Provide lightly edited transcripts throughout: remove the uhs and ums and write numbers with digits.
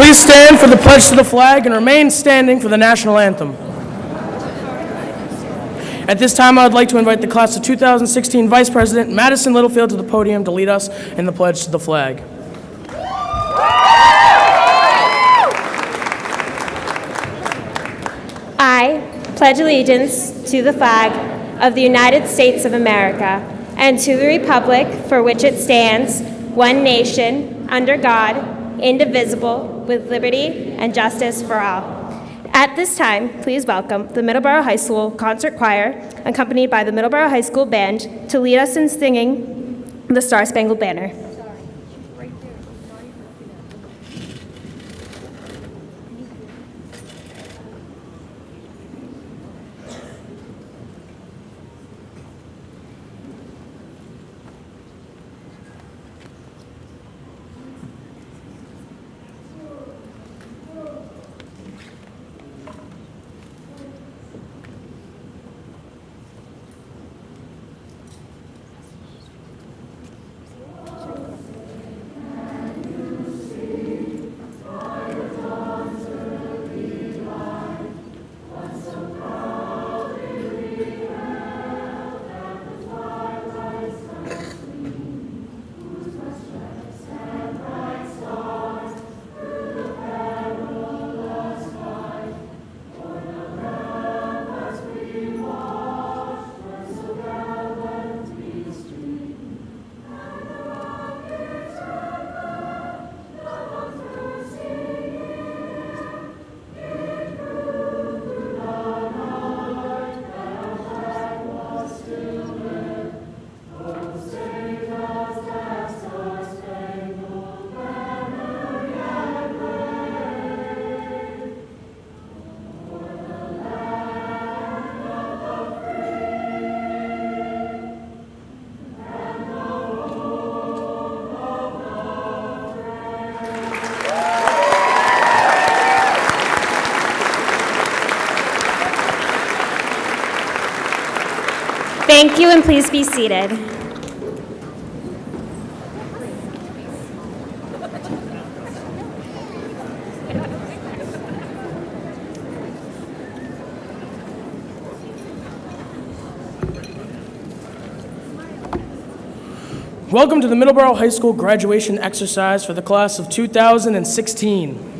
Please stand for the pledge to the flag and remain standing for the national anthem. At this time, I would like to invite the class of 2016 Vice President Madison Littlefield to the podium to lead us in the pledge to the flag. I pledge allegiance to the flag of the United States of America and to the republic for which it stands, one nation, under God, indivisible, with liberty and justice for all. At this time, please welcome the Middleborough High School Concert Choir, accompanied by the Middleborough High School Band, to lead us in singing the Star-Spangled Banner. Thank you, and please be seated. Welcome to the Middleborough High School graduation exercise for the class of 2016.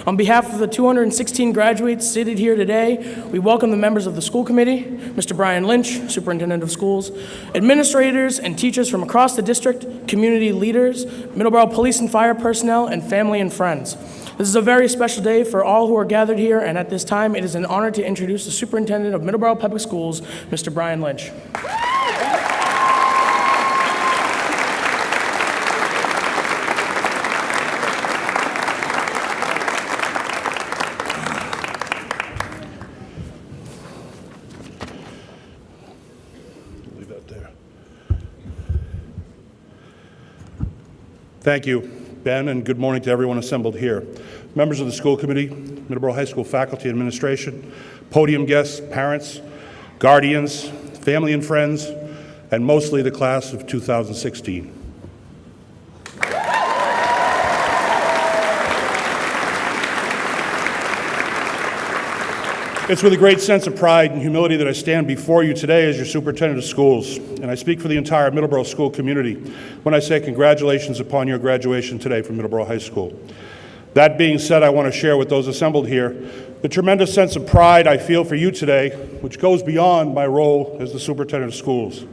On behalf of the 216 graduates seated here today, we welcome the members of the school committee, Mr. Brian Lynch, Superintendent of Schools, administrators and teachers from across the district, community leaders, Middleborough police and fire personnel, and family and friends. This is a very special day for all who are gathered here, and at this time, it is an honor to introduce the Superintendent of Middleborough Public Schools, Mr. Brian Lynch. Thank you, Ben, and good morning to everyone assembled here. Members of the school committee, Middleborough High School faculty and administration, podium guests, parents, guardians, family and friends, and mostly the class of 2016. It's with a great sense of pride and humility that I stand before you today as your superintendent of schools, and I speak for the entire Middleborough school community when I say congratulations upon your graduation today from Middleborough High School. That being said, I want to share with those assembled here the tremendous sense of pride I feel for you today, which goes beyond my role as the superintendent of schools.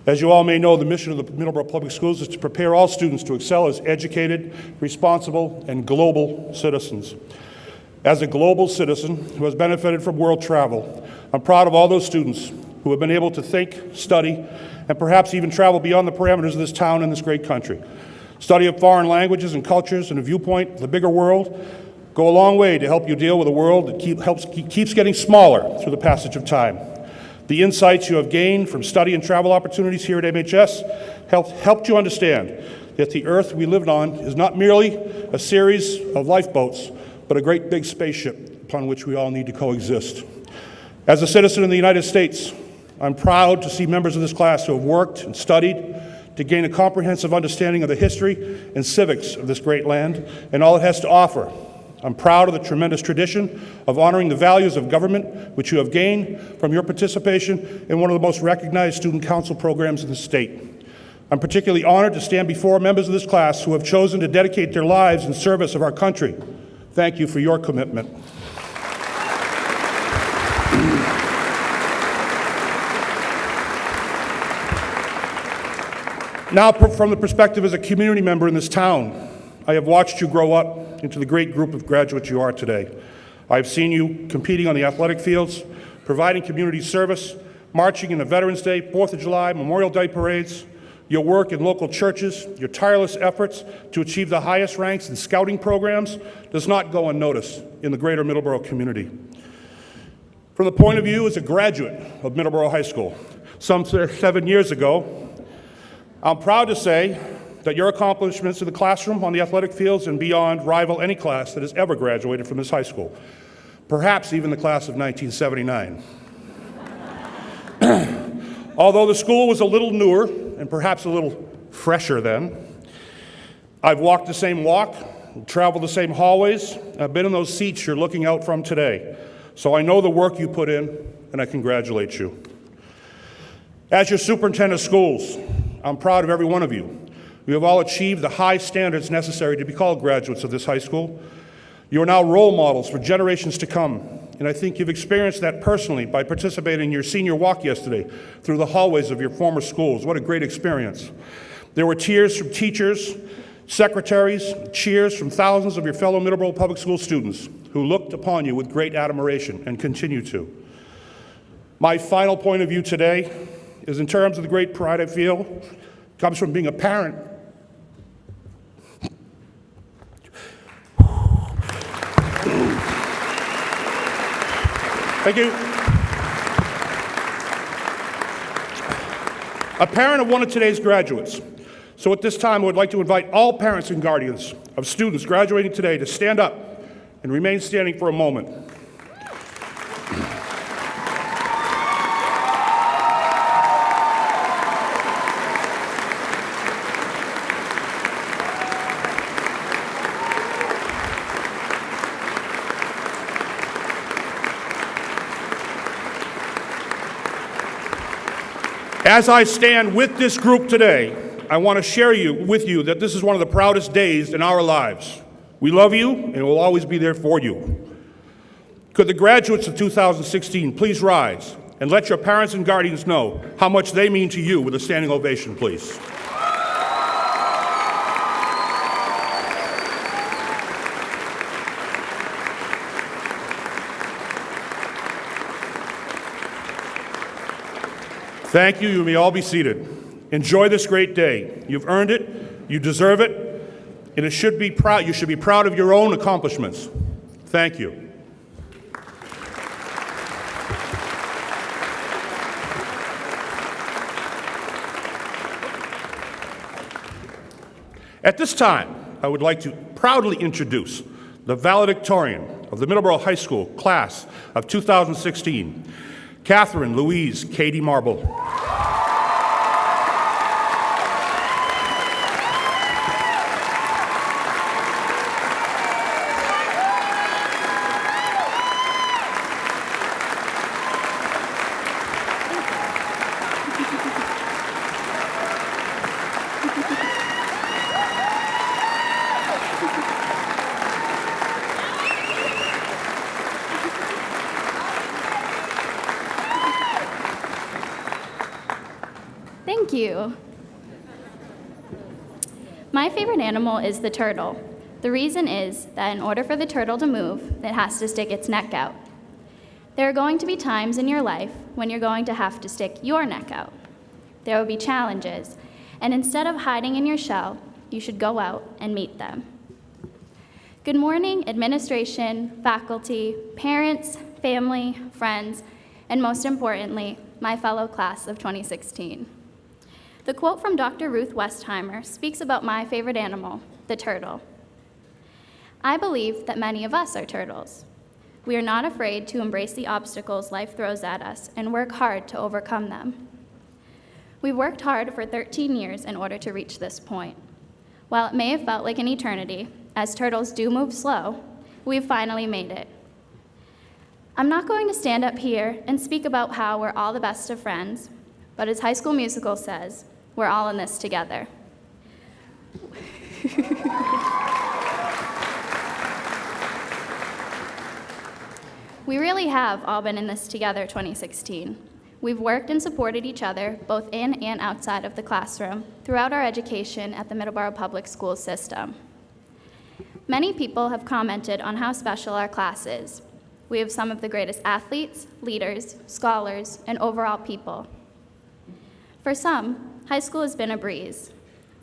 As you all may know, the mission of the Middleborough Public Schools is to prepare all students to excel as educated, responsible, and global citizens. As a global citizen who has benefited from world travel, I'm proud of all those students who have been able to think, study, and perhaps even travel beyond the parameters of this town and this great country. Study of foreign languages and cultures and a viewpoint of the bigger world go a long way to help you deal with a world that keeps getting smaller through the passage of time. The insights you have gained from study and travel opportunities here at MHS helped you understand that the earth we live on is not merely a series of lifeboats, but a great big spaceship upon which we all need to coexist. As a citizen in the United States, I'm proud to see members of this class who have worked and studied, to gain a comprehensive understanding of the history and civics of this great land and all it has to offer. I'm proud of the tremendous tradition of honoring the values of government which you have gained from your participation in one of the most recognized student council programs in the state. I'm particularly honored to stand before members of this class who have chosen to dedicate their lives in service of our country. Thank you for your commitment. Now, from the perspective as a community member in this town, I have watched you grow up into the great group of graduates you are today. I've seen you competing on the athletic fields, providing community service, marching in the Veterans Day, 4th of July, Memorial Day parades, your work in local churches, your tireless efforts to achieve the highest ranks in scouting programs does not go unnoticed in the greater Middleborough community. From the point of view as a graduate of Middleborough High School, some 7 years ago, I'm proud to say that your accomplishments in the classroom, on the athletic fields, and beyond rival any class that has ever graduated from this high school, perhaps even the class of 1979. Although the school was a little newer and perhaps a little fresher then, I've walked the same walk, traveled the same hallways, I've been in those seats you're looking out from today. So I know the work you put in, and I congratulate you. As your superintendent of schools, I'm proud of every one of you. You have all achieved the high standards necessary to be called graduates of this high school. You are now role models for generations to come, and I think you've experienced that personally by participating in your senior walk yesterday through the hallways of your former schools. What a great experience. There were tears from teachers, secretaries, cheers from thousands of your fellow Middleborough Public School students who looked upon you with great admiration and continue to. My final point of view today is in terms of the great pride I feel, comes from being a parent. Thank you. A parent of one of today's graduates. So at this time, I would like to invite all parents and guardians of students graduating today to stand up and remain standing for a moment. As I stand with this group today, I want to share with you that this is one of the proudest days in our lives. We love you, and we'll always be there for you. Could the graduates of 2016 please rise and let your parents and guardians know how much they mean to you with a standing ovation, please. Thank you. You may all be seated. Enjoy this great day. You've earned it. You deserve it. And you should be proud of your own accomplishments. Thank you. At this time, I would like to proudly introduce the Valedictorian of the Middleborough High School class of 2016, Catherine Louise Katie Marble. Thank you. My favorite animal is the turtle. The reason is that in order for the turtle to move, it has to stick its neck out. There are going to be times in your life when you're going to have to stick your neck out. There will be challenges, and instead of hiding in your shell, you should go out and meet them. Good morning, administration, faculty, parents, family, friends, and most importantly, my fellow class of 2016. The quote from Dr. Ruth Westheimer speaks about my favorite animal, the turtle. I believe that many of us are turtles. We are not afraid to embrace the obstacles life throws at us and work hard to overcome them. We've worked hard for 13 years in order to reach this point. While it may have felt like an eternity, as turtles do move slow, we've finally made it. I'm not going to stand up here and speak about how we're all the best of friends, but as High School Musical says, we're all in this together. We really have all been in this together 2016. We've worked and supported each other both in and outside of the classroom throughout our education at the Middleborough Public Schools system. Many people have commented on how special our class is. We have some of the greatest athletes, leaders, scholars, and overall people. For some, high school has been a breeze.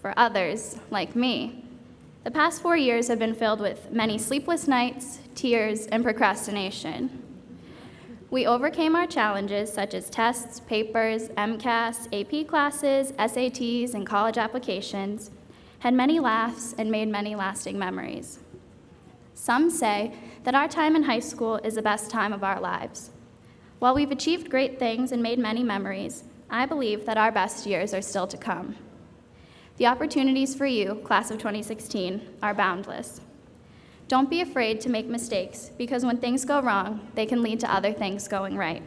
For others, like me, the past 4 years have been filled with many sleepless nights, tears, and procrastination. We overcame our challenges such as tests, papers, MCAS, AP classes, SATs, and college applications, had many laughs, and made many lasting memories. Some say that our time in high school is the best time of our lives. While we've achieved great things and made many memories, I believe that our best years are still to come. The opportunities for you, class of 2016, are boundless. Don't be afraid to make mistakes, because when things go wrong, they can lead to other things going right.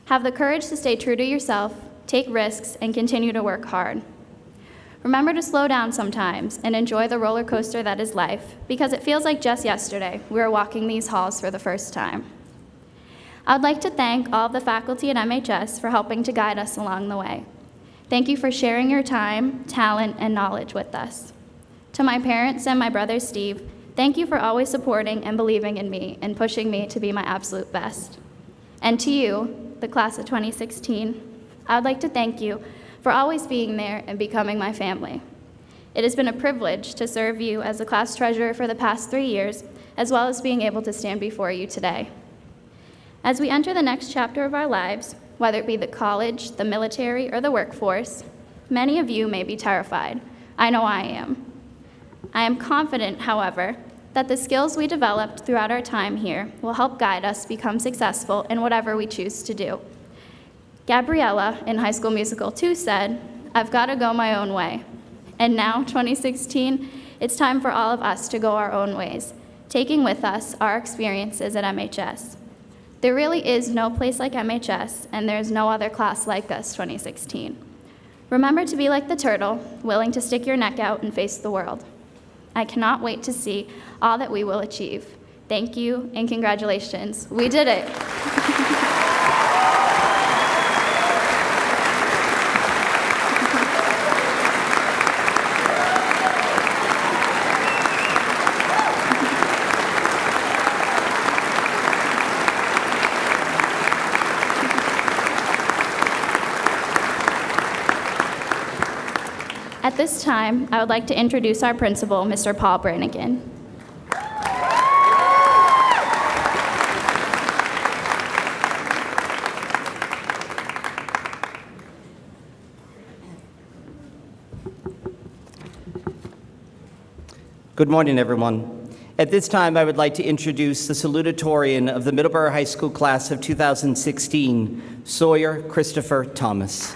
Have the courage to stay true to yourself, take risks, and continue to work hard. Remember to slow down sometimes and enjoy the roller coaster that is life, because it feels like just yesterday we were walking these halls for the first time. I'd like to thank all of the faculty at MHS for helping to guide us along the way. Thank you for sharing your time, talent, and knowledge with us. To my parents and my brother Steve, thank you for always supporting and believing in me and pushing me to be my absolute best. And to you, the class of 2016, I would like to thank you for always being there and becoming my family. It has been a privilege to serve you as the class treasurer for the past 3 years, as well as being able to stand before you today. As we enter the next chapter of our lives, whether it be the college, the military, or the workforce, many of you may be terrified. I know I am. I am confident, however, that the skills we developed throughout our time here will help guide us become successful in whatever we choose to do. Gabriella in High School Musical 2 said, "I've got to go my own way." And now, 2016, it's time for all of us to go our own ways, taking with us our experiences at MHS. There really is no place like MHS, and there's no other class like us, 2016. Remember to be like the turtle, willing to stick your neck out and face the world. I cannot wait to see all that we will achieve. Thank you, and congratulations. We did it. At this time, I would like to introduce our principal, Mr. Paul Brannigan. Good morning, everyone. At this time, I would like to introduce the Salutatorian of the Middleborough High School class of 2016, Sawyer Christopher Thomas.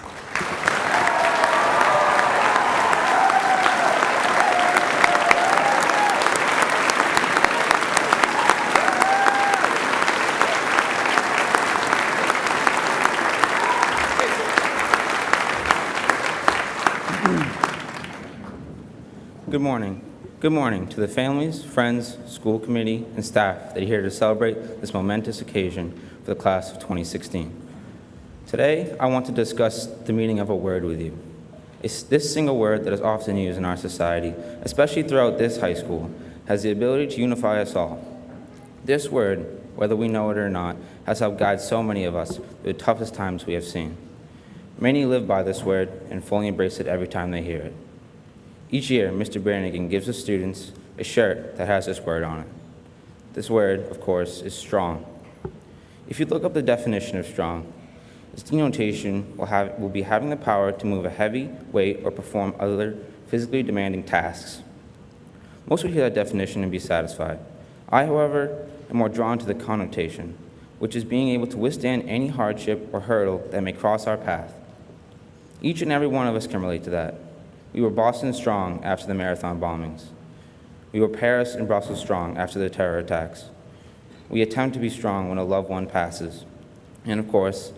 Good morning. Good morning to the families, friends, school committee, and staff that are here to celebrate this momentous occasion for the class of 2016. Today, I want to discuss the meaning of a word with you. It's this single word that is often used in our society, especially throughout this high school, has the ability to unify us all. This word, whether we know it or not, has helped guide so many of us through the toughest times we have seen. Many live by this word and fully embrace it every time they hear it. Each year, Mr. Brannigan gives the students a shirt that has this word on it. This word, of course, is strong. If you look up the definition of strong, its denotation will be having the power to move a heavy weight or perform other physically demanding tasks. Most would hear that definition and be satisfied. I, however, am more drawn to the connotation, which is being able to withstand any hardship or hurdle that may cross our path. Each and every one of us can relate to that. We were Boston strong after the marathon bombings. We were Paris and Brussels strong after the terror attacks. We attempt to be strong when a loved one passes. And of course,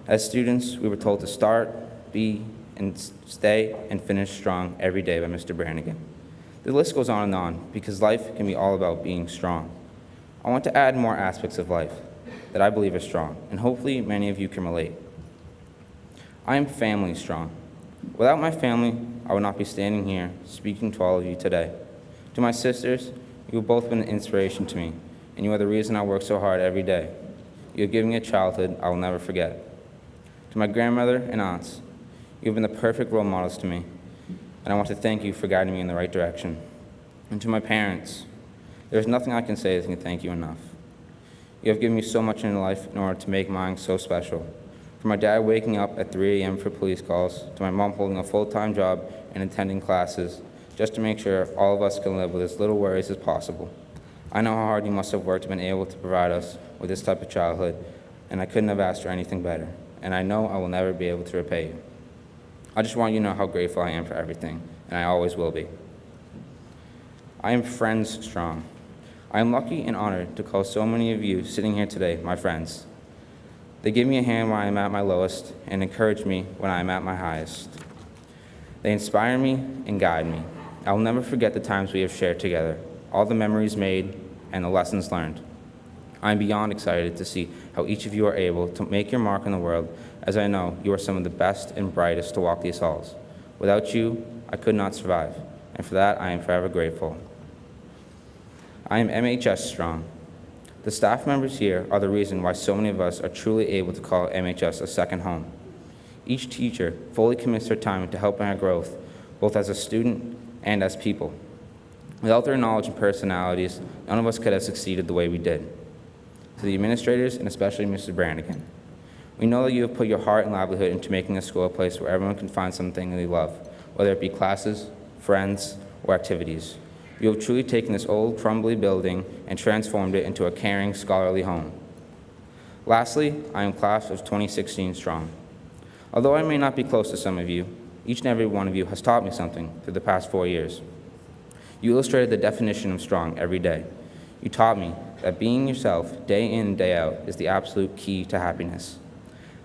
as students, we were told to start, be, and stay and finish strong every day by Mr. Brannigan. The list goes on and on because life can be all about being strong. I want to add more aspects of life that I believe are strong, and hopefully many of you can relate. I am family strong. Without my family, I would not be standing here speaking to all of you today. To my sisters, you have both been an inspiration to me, and you are the reason I work so hard every day. You have given me a childhood I will never forget. To my grandmother and aunts, you have been the perfect role models to me, and I want to thank you for guiding me in the right direction. And to my parents, there is nothing I can say that can thank you enough. You have given me so much in life in order to make mine so special. From my dad waking up at 3 a.m. for police calls, to my mom holding a full-time job and attending classes, just to make sure all of us can live with as little worries as possible. I know how hard you must have worked to be able to provide us with this type of childhood, and I couldn't have asked for anything better, and I know I will never be able to repay you. I just want you to know how grateful I am for everything, and I always will be. I am friends strong. I am lucky and honored to call so many of you sitting here today my friends. They give me a hand when I am at my lowest and encourage me when I am at my highest. They inspire me and guide me. I will never forget the times we have shared together, all the memories made, and the lessons learned. I am beyond excited to see how each of you are able to make your mark in the world, as I know you are some of the best and brightest to walk these halls. Without you, I could not survive, and for that I am forever grateful. I am MHS strong. The staff members here are the reason why so many of us are truly able to call MHS a second home. Each teacher fully commits their time to helping our growth, both as a student and as people. Without their knowledge and personalities, none of us could have succeeded the way we did. To the administrators, and especially Mr. Brannigan, we know that you have put your heart and livelihood into making this school a place where everyone can find something they love, whether it be classes, friends, or activities. You have truly taken this old, crumbly building and transformed it into a caring, scholarly home. Lastly, I am class of 2016 strong. Although I may not be close to some of you, each and every one of you has taught me something through the past 4 years. You illustrated the definition of strong every day. You taught me that being yourself day in and day out is the absolute key to happiness.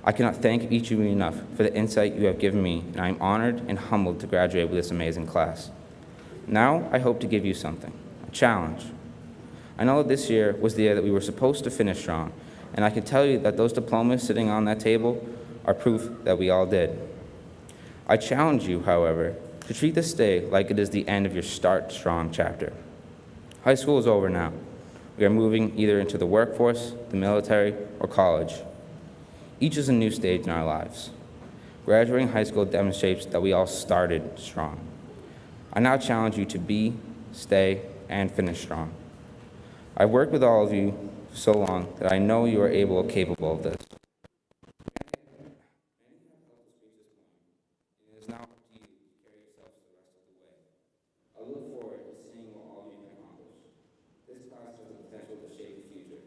I cannot thank each of you enough for the insight you have given me, and I am honored and humbled to graduate with this amazing class. Now, I hope to give you something, a challenge. I know that this year was the year that we were supposed to finish strong, and I can tell you that those diplomas sitting on that table are proof that we all did. I challenge you, however, to treat this day like it is the end of your Start Strong chapter. High school is over now. We are moving either into the workforce, the military, or college. Each is a new stage in our lives. Graduating high school demonstrates that we all started strong. I now challenge you to be, stay, and finish strong. I've worked with all of you for so long that I know you are able and capable of this. It is now up to you to carry yourselves the rest of the way. I look forward to seeing what all of you can accomplish. This class has the potential to shape the future,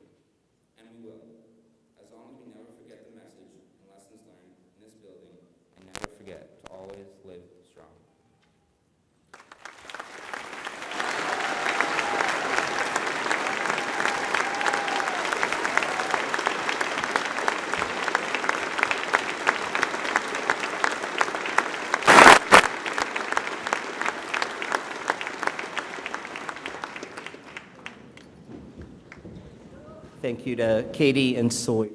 and we will, as long as we never forget the message and lessons learned in this building, and never forget to always live strong. Thank you to Katie and Sawyer.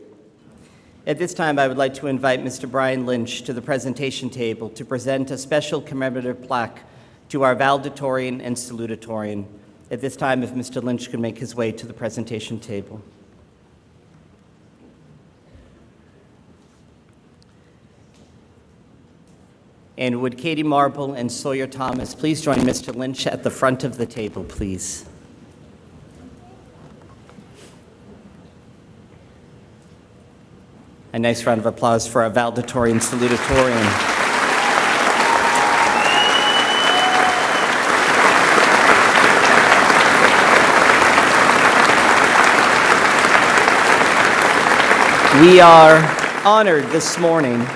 At this time, I would like to invite Mr. Brian Lynch to the presentation table to present a special commemorative plaque to our Valedictorian and Salutatorian. At this time, if Mr. Lynch could make his way to the presentation table. And would Katie Marble and Sawyer Thomas please join Mr. Lynch at the front of the table, please? A nice round of applause for our Valedictorian Salutatorian. We are honored this morning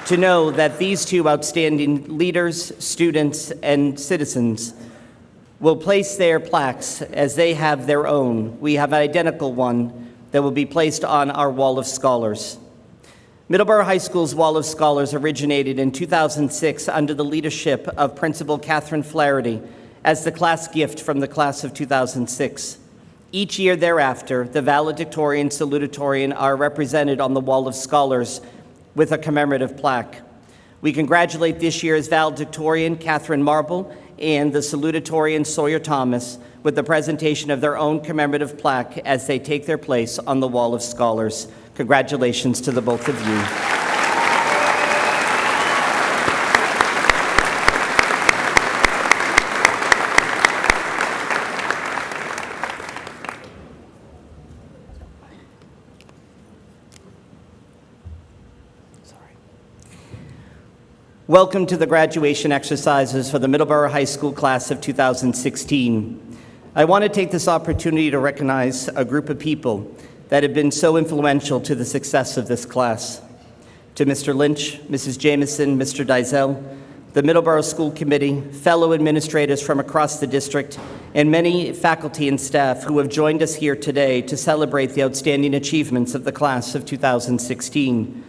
to know that these two outstanding leaders, students, and citizens will place their plaques as they have their own. We have an identical one that will be placed on our Wall of Scholars. Middleborough High School's Wall of Scholars originated in 2006 under the leadership of Principal Catherine Flaherty as the class gift from the class of 2006. Each year thereafter, the Valedictorian, Salutatorian are represented on the Wall of Scholars with a commemorative plaque. We congratulate this year's Valedictorian, Catherine Marble, and the Salutatorian, Sawyer Thomas, with the presentation of their own commemorative plaque as they take their place on the Wall of Scholars. Congratulations to the both of you. Welcome to the graduation exercises for the Middleborough High School class of 2016. I want to take this opportunity to recognize a group of people that have been so influential to the success of this class. To Mr. Lynch, Mrs. Jameson, Mr. Dizell, the Middleborough School Committee, fellow administrators from across the district, and many faculty and staff who have joined us here today to celebrate the outstanding achievements of the class of 2016.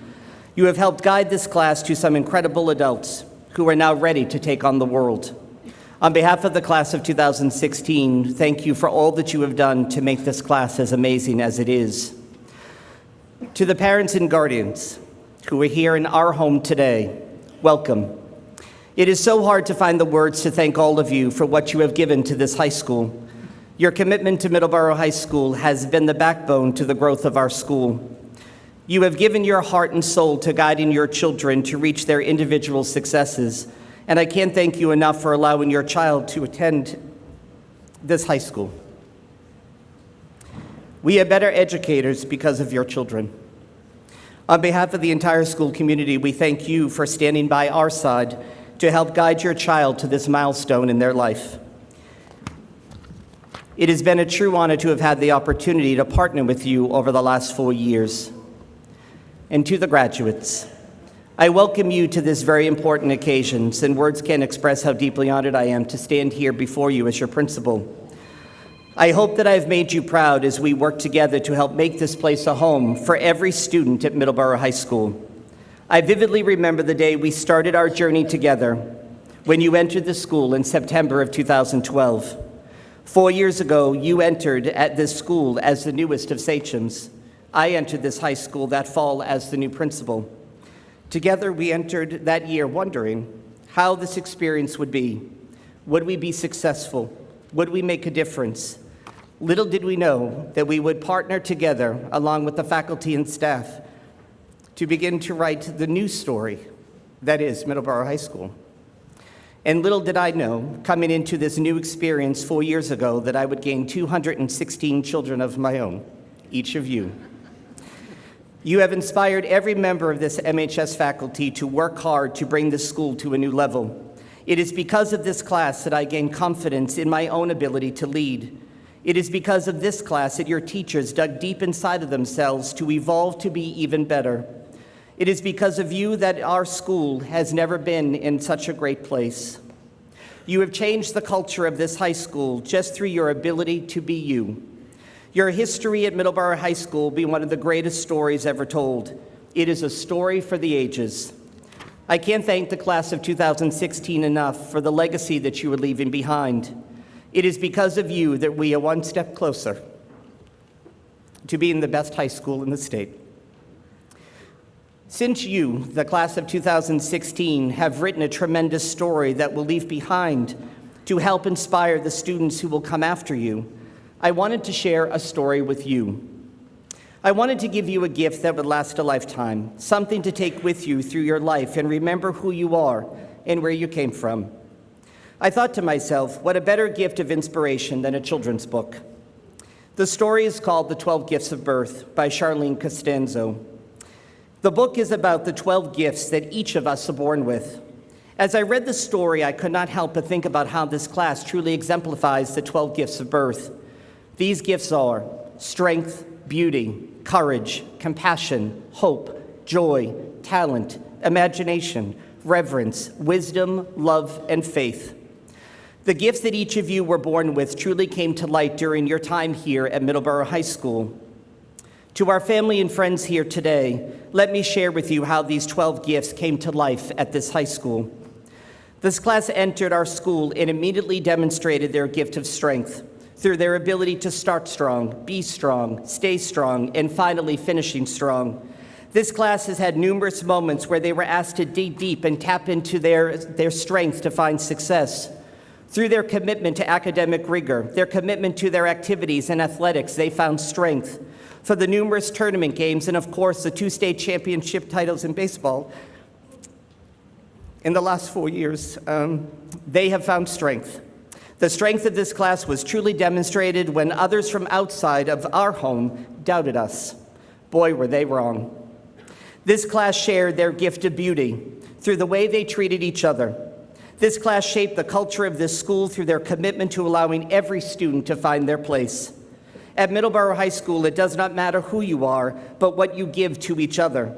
You have helped guide this class to some incredible adults who are now ready to take on the world. On behalf of the class of 2016, thank you for all that you have done to make this class as amazing as it is. To the parents and guardians who are here in our home today, welcome. It is so hard to find the words to thank all of you for what you have given to this high school. Your commitment to Middleborough High School has been the backbone to the growth of our school. You have given your heart and soul to guiding your children to reach their individual successes, and I can't thank you enough for allowing your child to attend this high school. We are better educators because of your children. On behalf of the entire school community, we thank you for standing by our side to help guide your child to this milestone in their life. It has been a true honor to have had the opportunity to partner with you over the last 4 years. And to the graduates, I welcome you to this very important occasion, and words can't express how deeply honored I am to stand here before you as your principal. I hope that I've made you proud as we work together to help make this place a home for every student at Middleborough High School. I vividly remember the day we started our journey together when you entered the school in September of 2012. 4 years ago, you entered at this school as the newest of sachems. I entered this high school that fall as the new principal. Together, we entered that year wondering how this experience would be. Would we be successful? Would we make a difference? Little did we know that we would partner together, along with the faculty and staff, to begin to write the new story that is Middleborough High School. And little did I know, coming into this new experience 4 years ago, that I would gain 216 children of my own, each of you. You have inspired every member of this MHS faculty to work hard to bring this school to a new level. It is because of this class that I gained confidence in my own ability to lead. It is because of this class that your teachers dug deep inside of themselves to evolve to be even better. It is because of you that our school has never been in such a great place. You have changed the culture of this high school just through your ability to be you. Your history at Middleborough High School will be one of the greatest stories ever told. It is a story for the ages. I can't thank the class of 2016 enough for the legacy that you are leaving behind. It is because of you that we are one step closer to being the best high school in the state. Since you, the class of 2016, have written a tremendous story that will leave behind to help inspire the students who will come after you, I wanted to share a story with you. I wanted to give you a gift that would last a lifetime, something to take with you through your life and remember who you are and where you came from. I thought to myself, what a better gift of inspiration than a children's book. The story is called The 12 Gifts of Birth by Charlene Costanzo. The book is about the 12 gifts that each of us are born with. As I read the story, I could not help but think about how this class truly exemplifies the 12 gifts of birth. These gifts are strength, beauty, courage, compassion, hope, joy, talent, imagination, reverence, wisdom, love, and faith. The gifts that each of you were born with truly came to light during your time here at Middleborough High School. To our family and friends here today, let me share with you how these 12 gifts came to life at this high school. This class entered our school and immediately demonstrated their gift of strength through their ability to start strong, be strong, stay strong, and finally finishing strong. This class has had numerous moments where they were asked to dig deep and tap into their strength to find success. Through their commitment to academic rigor, their commitment to their activities and athletics, they found strength. For the numerous tournament games and, of course, the 2 state championship titles in baseball in the last 4 years, they have found strength. The strength of this class was truly demonstrated when others from outside of our home doubted us. Boy, were they wrong. This class shared their gift of beauty through the way they treated each other. This class shaped the culture of this school through their commitment to allowing every student to find their place. At Middleborough High School, it does not matter who you are, but what you give to each other.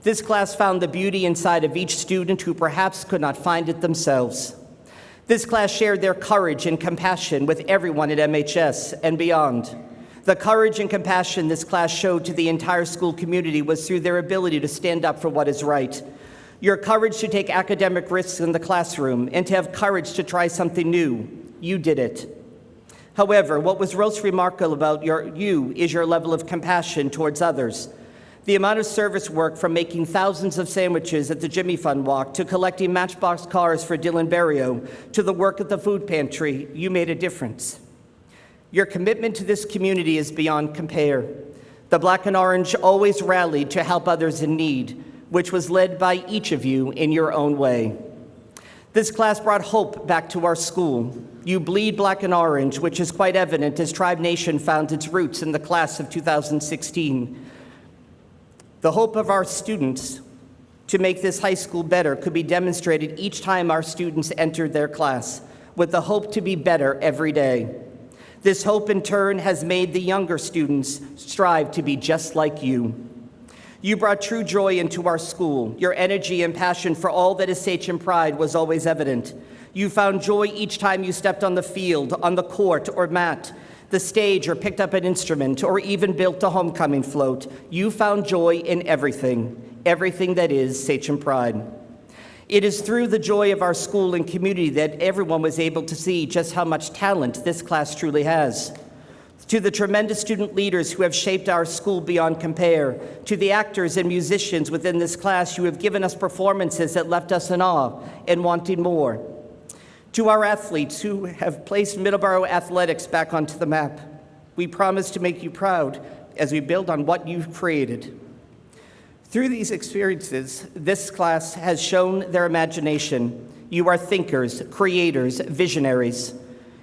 This class found the beauty inside of each student who perhaps could not find it themselves. This class shared their courage and compassion with everyone at MHS and beyond. The courage and compassion this class showed to the entire school community was through their ability to stand up for what is right. Your courage to take academic risks in the classroom and to have courage to try something new. You did it. However, what was most remarkable about you is your level of compassion towards others. The amount of service work from making thousands of sandwiches at the Jimmy Fund Walk to collecting Matchbox cars for Dylan Berrio to the work at the food pantry, you made a difference. Your commitment to this community is beyond compare. The Black and Orange always rallied to help others in need, which was led by each of you in your own way. This class brought hope back to our school. You bleed Black and Orange, which is quite evident as Tribe Nation found its roots in the class of 2016. The hope of our students to make this high school better could be demonstrated each time our students entered their class, with the hope to be better every day. This hope, in turn, has made the younger students strive to be just like you. You brought true joy into our school. Your energy and passion for all that is Sachem Pride was always evident. You found joy each time you stepped on the field, on the court or mat, the stage, or picked up an instrument, or even built a homecoming float. You found joy in everything that is Sachem Pride. It is through the joy of our school and community that everyone was able to see just how much talent this class truly has. To the tremendous student leaders who have shaped our school beyond compare, to the actors and musicians within this class who have given us performances that left us in awe and wanting more. To our athletes who have placed Middleborough athletics back onto the map, we promise to make you proud as we build on what you've created. Through these experiences, this class has shown their imagination. You are thinkers, creators, visionaries.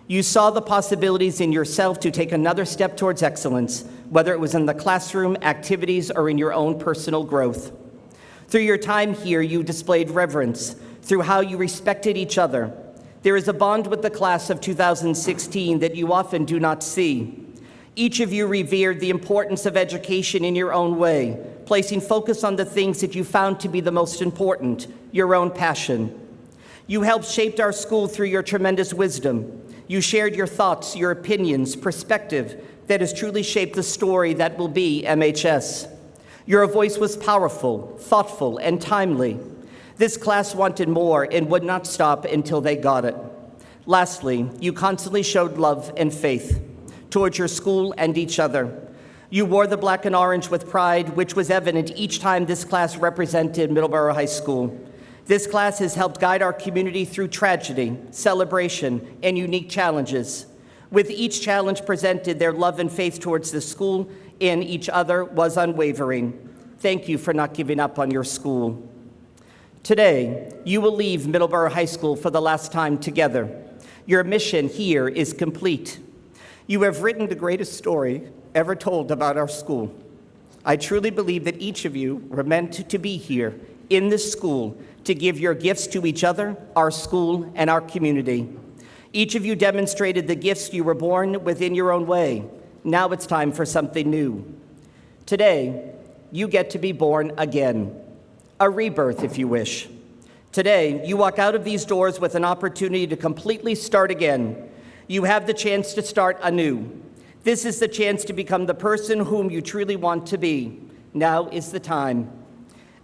You saw the possibilities in yourself to take another step towards excellence, whether it was in the classroom, activities, or in your own personal growth. Through your time here, you displayed reverence through how you respected each other. There is a bond with the class of 2016 that you often do not see. Each of you revered the importance of education in your own way, placing focus on the things that you found to be the most important, your own passion. You helped shape our school through your tremendous wisdom. You shared your thoughts, your opinions, perspective that has truly shaped the story that will be MHS. Your voice was powerful, thoughtful, and timely. This class wanted more and would not stop until they got it. Lastly, you constantly showed love and faith towards your school and each other. You wore the Black and Orange with pride, which was evident each time this class represented Middleborough High School. This class has helped guide our community through tragedy, celebration, and unique challenges. With each challenge presented, their love and faith towards the school and each other was unwavering. Thank you for not giving up on your school. Today, you will leave Middleborough High School for the last time together. Your mission here is complete. You have written the greatest story ever told about our school. I truly believe that each of you were meant to be here in this school to give your gifts to each other, our school, and our community. Each of you demonstrated the gifts you were born within your own way. Now it's time for something new. Today, you get to be born again. a rebirth if you wish. Today, you walk out of these doors with an opportunity to completely start again. You have the chance to start anew. This is the chance to become the person whom you truly want to be. Now is the time.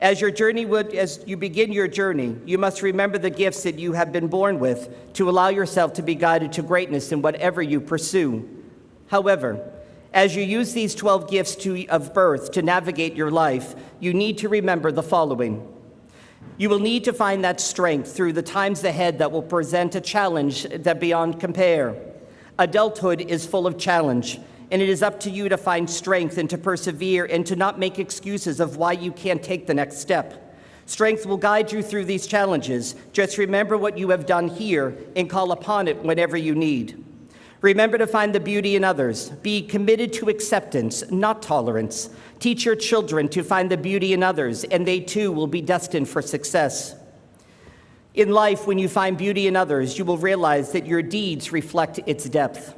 As you begin your journey, you must remember the gifts that you have been born with to allow yourself to be guided to greatness in whatever you pursue. However, as you use these 12 gifts of birth to navigate your life, you need to remember the following. You will need to find that strength through the times ahead that will present a challenge that beyond compare. Adulthood is full of challenge, and it is up to you to find strength and to persevere and to not make excuses of why you can't take the next step. Strength will guide you through these challenges. Just remember what you have done here and call upon it whenever you need. Remember to find the beauty in others. Be committed to acceptance, not tolerance. Teach your children to find the beauty in others, and they too will be destined for success. In life, when you find beauty in others, you will realize that your deeds reflect its depth.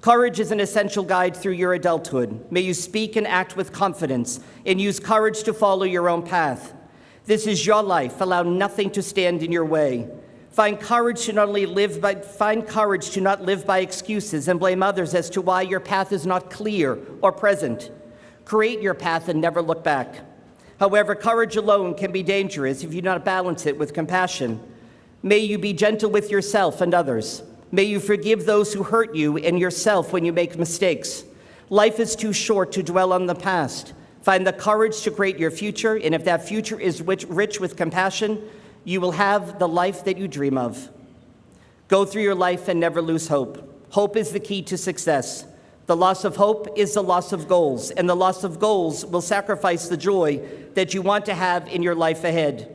Courage is an essential guide through your adulthood. May you speak and act with confidence and use courage to follow your own path. This is your life. Allow nothing to stand in your way. Find courage to not live by excuses and blame others as to why your path is not clear or present. Create your path and never look back. However, courage alone can be dangerous if you do not balance it with compassion. May you be gentle with yourself and others. May you forgive those who hurt you and yourself when you make mistakes. Life is too short to dwell on the past. Find the courage to create your future, and if that future is rich with compassion, you will have the life that you dream of. Go through your life and never lose hope. Hope is the key to success. The loss of hope is the loss of goals, and the loss of goals will sacrifice the joy that you want to have in your life ahead.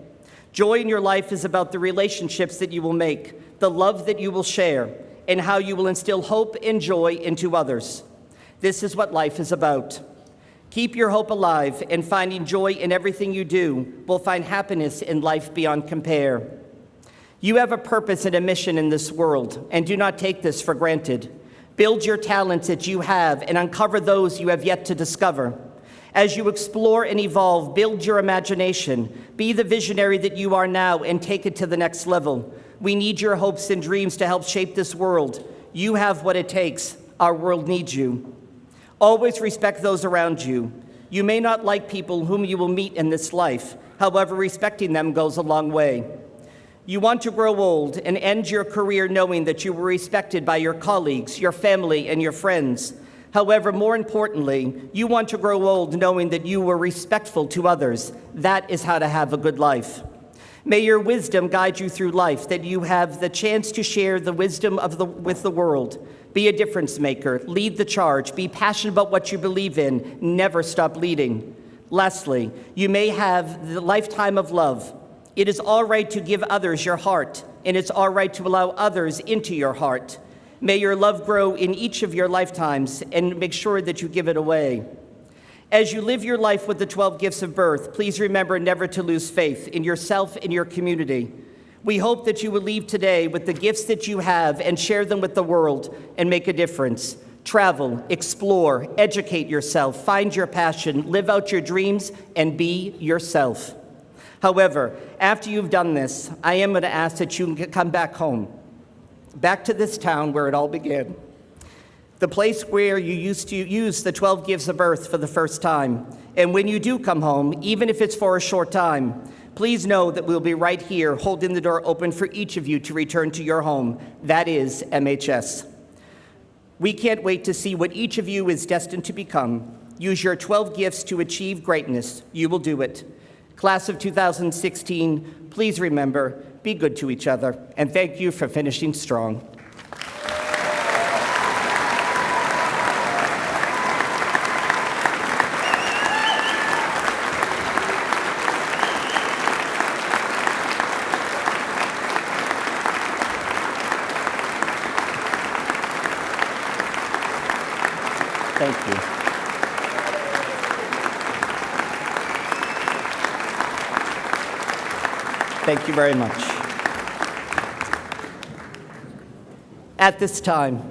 Joy in your life is about the relationships that you will make, the love that you will share, and how you will instill hope and joy into others. This is what life is about. Keep your hope alive, and finding joy in everything you do will find happiness in life beyond compare. You have a purpose and a mission in this world, and do not take this for granted. Build your talents that you have and uncover those you have yet to discover. As you explore and evolve, build your imagination. Be the visionary that you are now and take it to the next level. We need your hopes and dreams to help shape this world. You have what it takes. Our world needs you. Always respect those around you. You may not like people whom you will meet in this life. However, respecting them goes a long way. You want to grow old and end your career knowing that you were respected by your colleagues, your family, and your friends. However, more importantly, you want to grow old knowing that you were respectful to others. That is how to have a good life. May your wisdom guide you through life, that you have the chance to share the wisdom with the world. Be a difference maker, lead the charge, be passionate about what you believe in, never stop leading. Lastly, you may have the lifetime of love. It is all right to give others your heart, and it's all right to allow others into your heart. May your love grow in each of your lifetimes, and make sure that you give it away. As you live your life with the 12 gifts of birth, please remember never to lose faith in yourself and your community. We hope that you will leave today with the gifts that you have and share them with the world and make a difference. Travel, explore, educate yourself, find your passion, live out your dreams, and be yourself. However, after you've done this, I am going to ask that you come back home, back to this town where it all began, the place where you used to use the 12 gifts of birth for the first time. And when you do come home, even if it's for a short time, please know that we'll be right here holding the door open for each of you to return to your home. That is MHS. We can't wait to see what each of you is destined to become. Use your 12 gifts to achieve greatness. You will do it. Class of 2016, please remember, be good to each other, and thank you for finishing strong. Thank you. Thank you very much. At this time,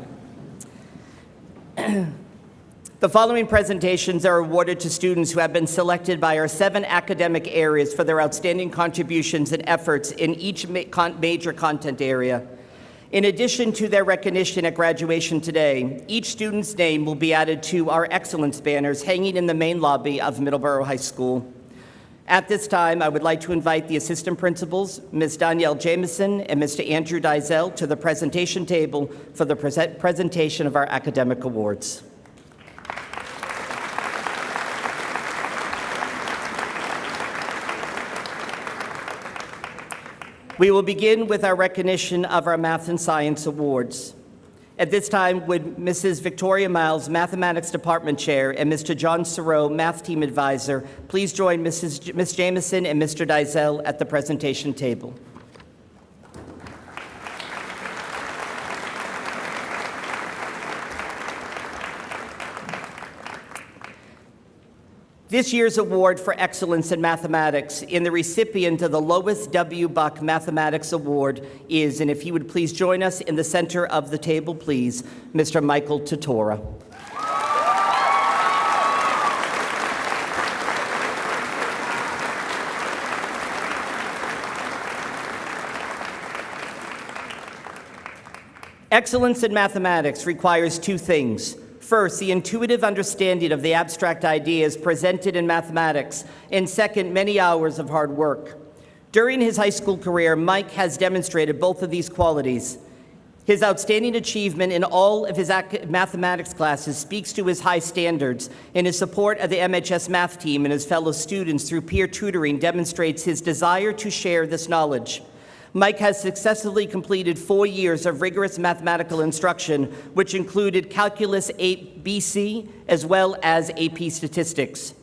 the The following presentations are awarded to students who have been selected by our 7 academic areas for their outstanding contributions and efforts in each major content area. In addition to their recognition at graduation today, each student's name will be added to our excellence banners hanging in the main lobby of Middleborough High School. At this time, I would like to invite the assistant principals, Ms. Danielle Jameson and Mr. Andrew Dizell, to the presentation table for the presentation of our academic awards. We will begin with our recognition of our Math and Science Awards. At this time, would Mrs. Victoria Miles, Mathematics Department Chair, and Mr. John Serow, Math Team Advisor, please join Ms. Jameson and Mr. Dizell at the presentation table. This year's award for excellence in mathematics in the recipient of the Lois W. Buck Mathematics Award is, and if he would please join us in the center of the table, please, Mr. Michael Totora. Excellence in mathematics requires 2 things. First, the intuitive understanding of the abstract ideas presented in mathematics, and second, many hours of hard work. During his high school career, Mike has demonstrated both of these qualities. His outstanding achievement in all of his mathematics classes speaks to his high standards, and his support of the MHS math team and his fellow students through peer tutoring demonstrates his desire to share this knowledge. Mike has successfully completed 4 years of rigorous mathematical instruction, which included Calculus 8BC as well as AP Statistics.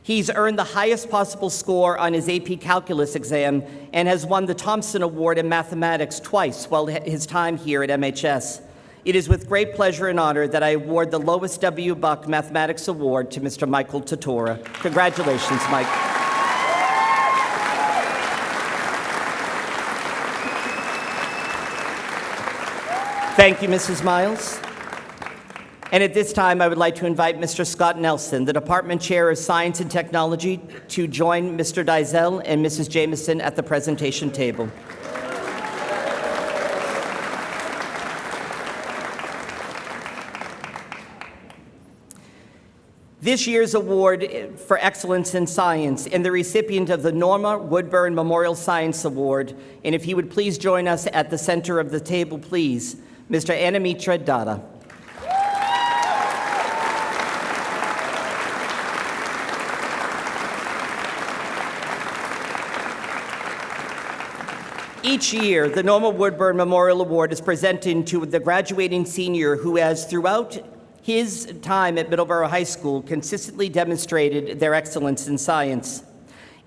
He's earned the highest possible score on his AP Calculus exam and has won the Thompson Award in Mathematics twice while his time here at MHS. It is with great pleasure and honor that I award the Lois W. Buck Mathematics Award to Mr. Michael Totora. Congratulations, Mike. Thank you, Mrs. Miles. And at this time, I would like to invite Mr. Scott Nelson, the Department Chair of Science and Technology, to join Mr. Dizell and Mrs. Jameson at the presentation table. This year's award for excellence in science and the recipient of the Norma Woodburn Memorial Science Award, and if he would please join us at the center of the table, please, Mr. Anamitra Datta. Each year, the Norma Woodburn Memorial Award is presented to the graduating senior who has, throughout his time at Middleborough High School, consistently demonstrated their excellence in science.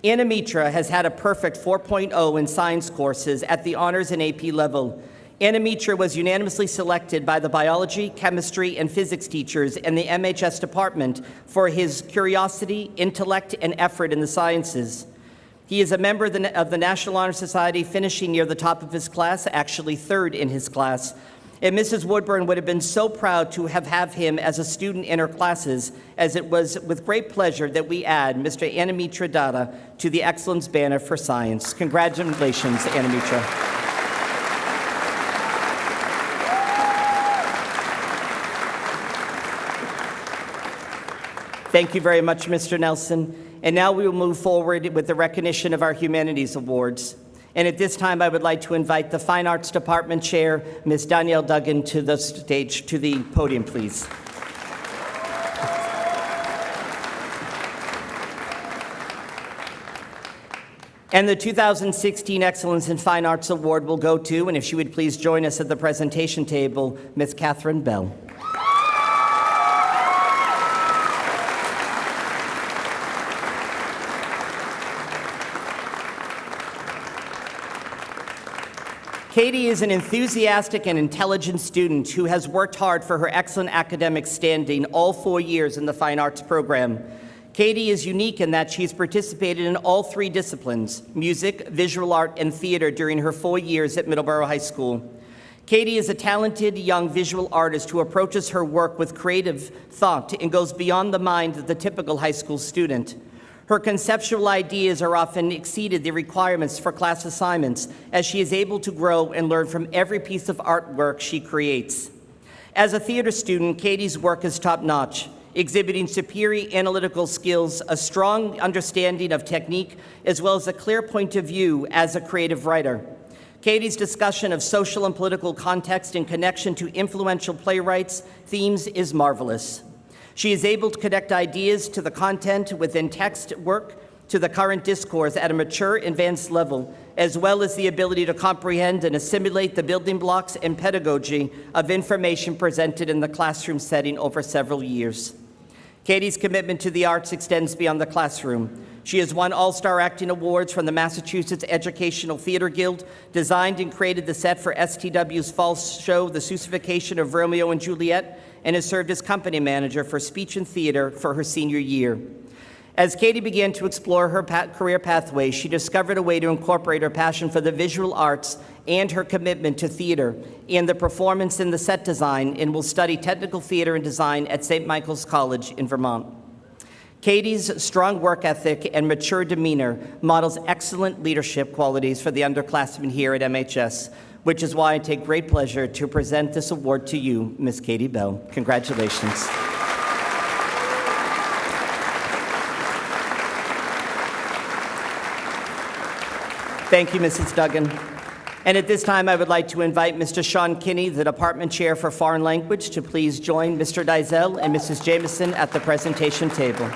Anna Mitra has had a perfect 4.0 in science courses at the honors and AP level. Anna Mitra was unanimously selected by the biology, chemistry, and physics teachers in the MHS department for his curiosity, intellect, and effort in the sciences. He is a member of the National Honor Society, finishing near the top of his class, actually 3rd in his class. And Mrs. Woodburn would have been so proud to have him as a student in her classes, as it was with great pleasure that we add Mr. Anamitra Datta to the Excellence Banner for Science. Congratulations, Anamitra. Thank you very much, Mr. Nelson. And now we will move forward with the recognition of our Humanities Awards. And at this time, I would like to invite the Fine Arts Department Chair, Ms. Danielle Duggan, to the stage, to the podium, please. And the 2016 Excellence in Fine Arts Award will go to, and if she would please join us at the presentation table, Ms. Catherine Bell. Katie is an enthusiastic and intelligent student who has worked hard for her excellent academic standing all 4 years in the Fine Arts program. Katie is unique in that she's participated in all 3 disciplines, music, visual art, and theater during her 4 years at Middleborough High School. Katie is a talented young visual artist who approaches her work with creative thought and goes beyond the mind of the typical high school student. Her conceptual ideas are often exceeded the requirements for class assignments, as she is able to grow and learn from every piece of artwork she creates. As a theater student, Katie's work is top-notch, exhibiting superior analytical skills, a strong understanding of technique, as well as a clear point of view as a creative writer. Katie's discussion of social and political context in connection to influential playwrights' themes is marvelous. She is able to connect ideas to the content within text work to the current discourse at a mature, advanced level, as well as the ability to comprehend and assimilate the building blocks and pedagogy of information presented in the classroom setting over several years. Katie's commitment to the arts extends beyond the classroom. She has won All-Star Acting Awards from the Massachusetts Educational Theater Guild, designed and created the set for STW's fall show, The Sousification of Romeo and Juliet, and has served as company manager for speech and theater for her senior year. As Katie began to explore her career pathway, she discovered a way to incorporate her passion for the visual arts and her commitment to theater in the performance and the set design, and will study technical theater and design at St. Michael's College in Vermont. Katie's strong work ethic and mature demeanor models excellent leadership qualities for the underclassmen here at MHS, which is why I take great pleasure to present this award to you, Ms. Katie Bell. Congratulations. Thank you, Mrs. Duggan. And at this time, I would like to invite Mr. Sean Kinney, the Department Chair for Foreign Language, to please join Mr. Dizell and Mrs. Jameson at the presentation table.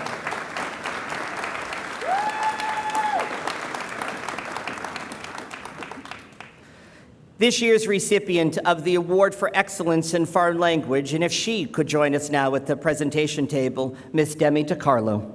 This year's recipient of the Award for Excellence in Foreign Language, and if she could join us now at the presentation table, Ms. Demi DiCarlo.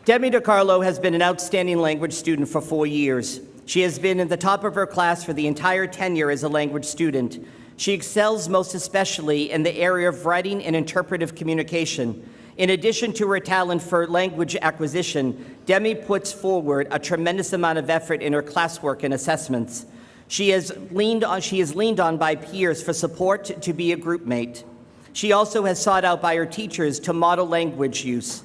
Demi DiCarlo has been an outstanding language student for 4 years. She has been in the top of her class for the entire tenure as a language student. She excels most especially in the area of writing and interpretive communication. In addition to her talent for language acquisition, Demi puts forward a tremendous amount of effort in her classwork and assessments. She is leaned on by peers for support to be a group mate. She also has sought out by her teachers to model language use.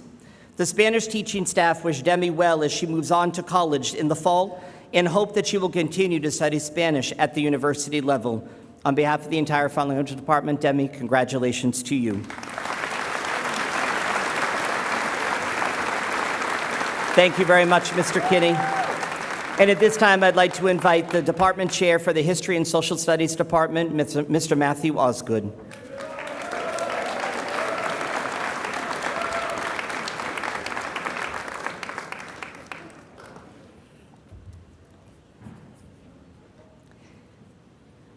The Spanish teaching staff wish Demi well as she moves on to college in the fall and hope that she will continue to study Spanish at the university level. On behalf of the entire Foreign Language Department, Demi, congratulations to you. Thank you very much, Mr. Kinney. And at this time, I'd like to invite the Department Chair for the History and Social Studies Department, Mr. Matthew Osgood.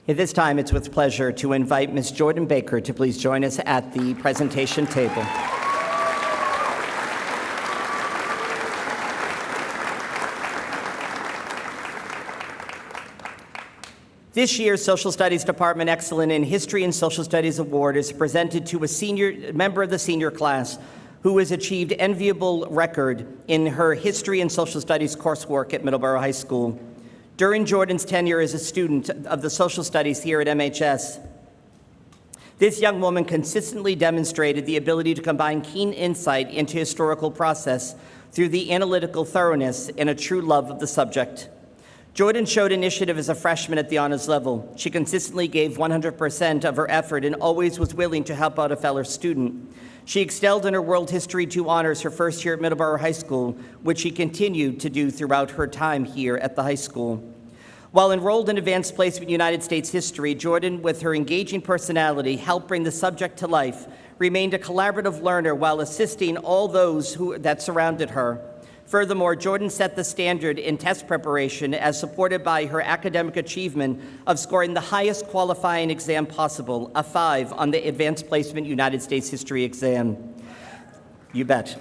At this time, it's with pleasure to invite Ms. Jordan Baker to please join us at the presentation table. This year's Social Studies Department Excellent in History and Social Studies Award is presented to a member of the senior class who has achieved enviable record in her History and Social Studies coursework at Middleborough High School. During Jordan's tenure as a student of the social studies here at MHS, this young woman consistently demonstrated the ability to combine keen insight into historical process through the analytical thoroughness and a true love of the subject. Jordan showed initiative as a freshman at the honors level. She consistently gave 100% of her effort and always was willing to help out a fellow student. She excelled in her World History II honors her first year at Middleborough High School, which she continued to do throughout her time here at the high school. While enrolled in Advanced Placement United States History, Jordan, with her engaging personality, helped bring the subject to life, remained a collaborative learner while assisting all those that surrounded her. Furthermore, Jordan set the standard in test preparation as supported by her academic achievement of scoring the highest qualifying exam possible, a 5 on the Advanced Placement United States History exam. You bet.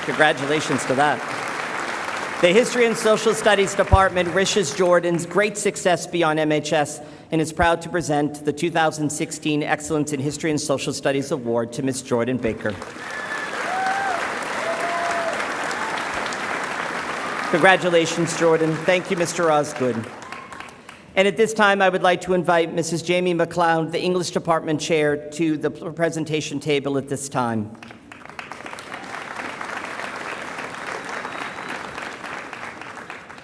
Congratulations to that. The History and Social Studies Department wishes Jordan's great success beyond MHS and is proud to present the 2016 Excellence in History and Social Studies Award to Ms. Jordan Baker. Congratulations, Jordan. Thank you, Mr. Osgood. And at this time, I would like to invite Mrs. Jamie McLeod, the English Department Chair, to the presentation table at this time.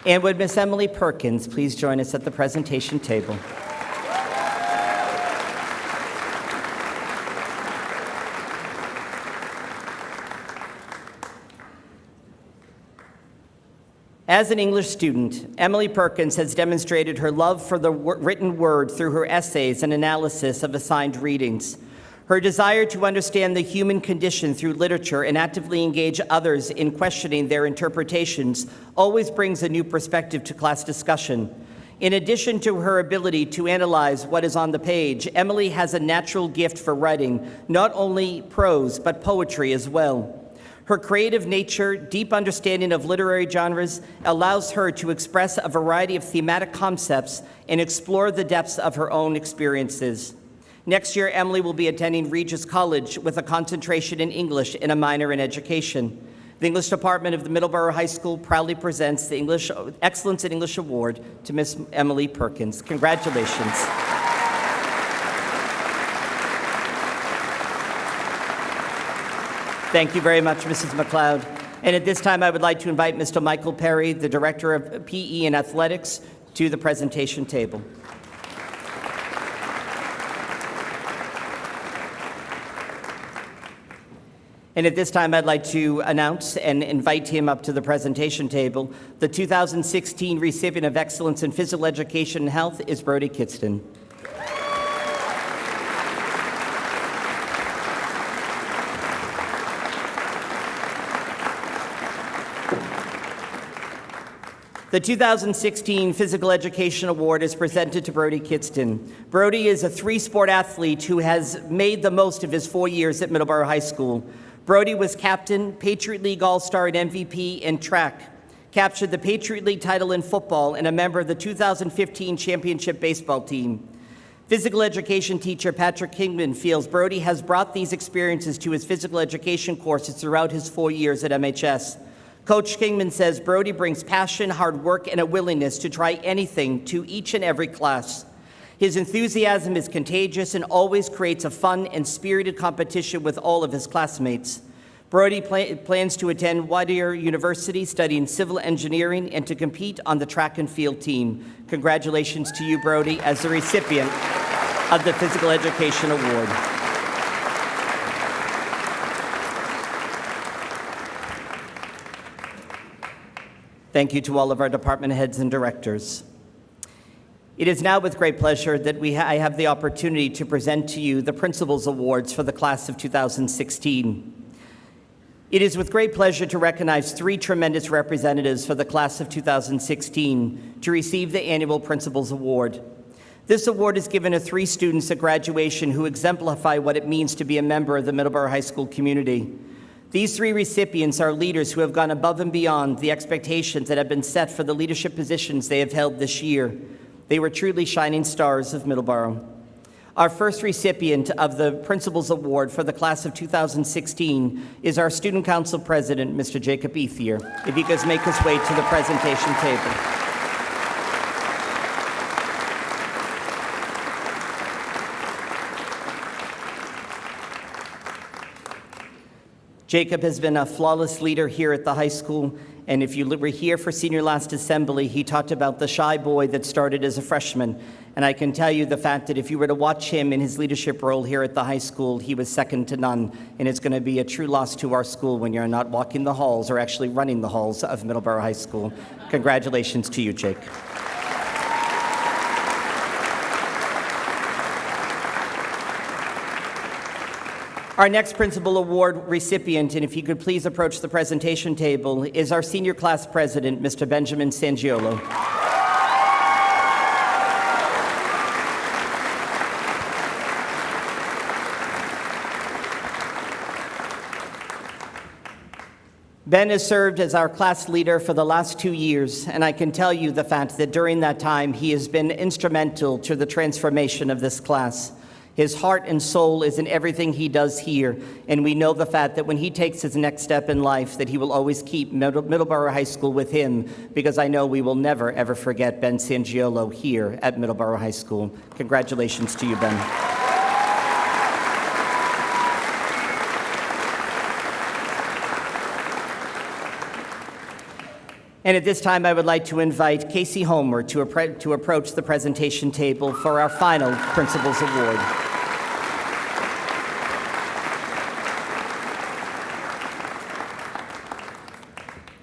And would Miss Emily Perkins please join us at the presentation table? As an English student, Emily Perkins has demonstrated her love for the written word through her essays and analysis of assigned readings. Her desire to understand the human condition through literature and actively engage others in questioning their interpretations always brings a new perspective to class discussion. In addition to her ability to analyze what is on the page, Emily has a natural gift for writing, not only prose, but poetry as well. Her creative nature, deep understanding of literary genres allows her to express a variety of thematic concepts and explore the depths of her own experiences. Next year, Emily will be attending Regis College with a concentration in English and a minor in education. The English Department of the Middleborough High School proudly presents the Excellence in English Award to Miss Emily Perkins. Congratulations. Thank you very much, Mrs. McLeod. And at this time, I would like to invite Mr. Michael Perry, the Director of PE and Athletics, to the presentation table. And at this time, I'd like to announce and invite him up to the presentation table. The 2016 recipient of Excellence in Physical Education and Health is Brody Kitston. The 2016 Physical Education Award is presented to Brody Kitston. Brody is a three-sport athlete who has made the most of his 4 years at Middleborough High School. Brody was captain, Patriot League All-Star and MVP in track, captured the Patriot League title in football, and a member of the 2015 championship baseball team. Physical education teacher Patrick Kingman feels Brody has brought these experiences to his physical education courses throughout his 4 years at MHS. Coach Kingman says Brody brings passion, hard work, and a willingness to try anything to each and every class. His enthusiasm is contagious and always creates a fun and spirited competition with all of his classmates. Brody plans to attend Whittier University studying civil engineering and to compete on the track and field team. Congratulations to you, Brody, as the recipient of the Physical Education Award. Thank you to all of our department heads and directors. It is now with great pleasure that I have the opportunity to present to you the Principals Awards for the class of 2016. It is with great pleasure to recognize three tremendous representatives for the class of 2016 to receive the annual Principals Award. This award is given to three students at graduation who exemplify what it means to be a member of the Middleborough High School community. These three recipients are leaders who have gone above and beyond the expectations that have been set for the leadership positions they have held this year. They were truly shining stars of Middleborough. Our first recipient of the Principals Award for the class of 2016 is our Student Council President, Mr. Jacob Ethier. If he could make his way to the presentation table. Jacob has been a flawless leader here at the high school, and if you were here for senior last assembly, he talked about the shy boy that started as a freshman. And I can tell you the fact that if you were to watch him in his leadership role here at the high school, he was second to none. And it's going to be a true loss to our school when you're not walking the halls or actually running the halls of Middleborough High School. Congratulations to you, Jake. Our next Principal Award recipient, and if you could please approach the presentation table, is our Senior Class President, Mr. Benjamin Sangiolo. Ben has served as our class leader for the last 2 years, and I can tell you the fact that during that time he has been instrumental to the transformation of this class. His heart and soul is in everything he does here, and we know the fact that when he takes his next step in life, that he will always keep Middleborough High School with him, because I know we will never, ever forget Ben Sangiolo here at Middleborough High School. Congratulations to you, Ben. And at this time, I would like to invite Casey Homer to approach the presentation table for our final Principal's Award.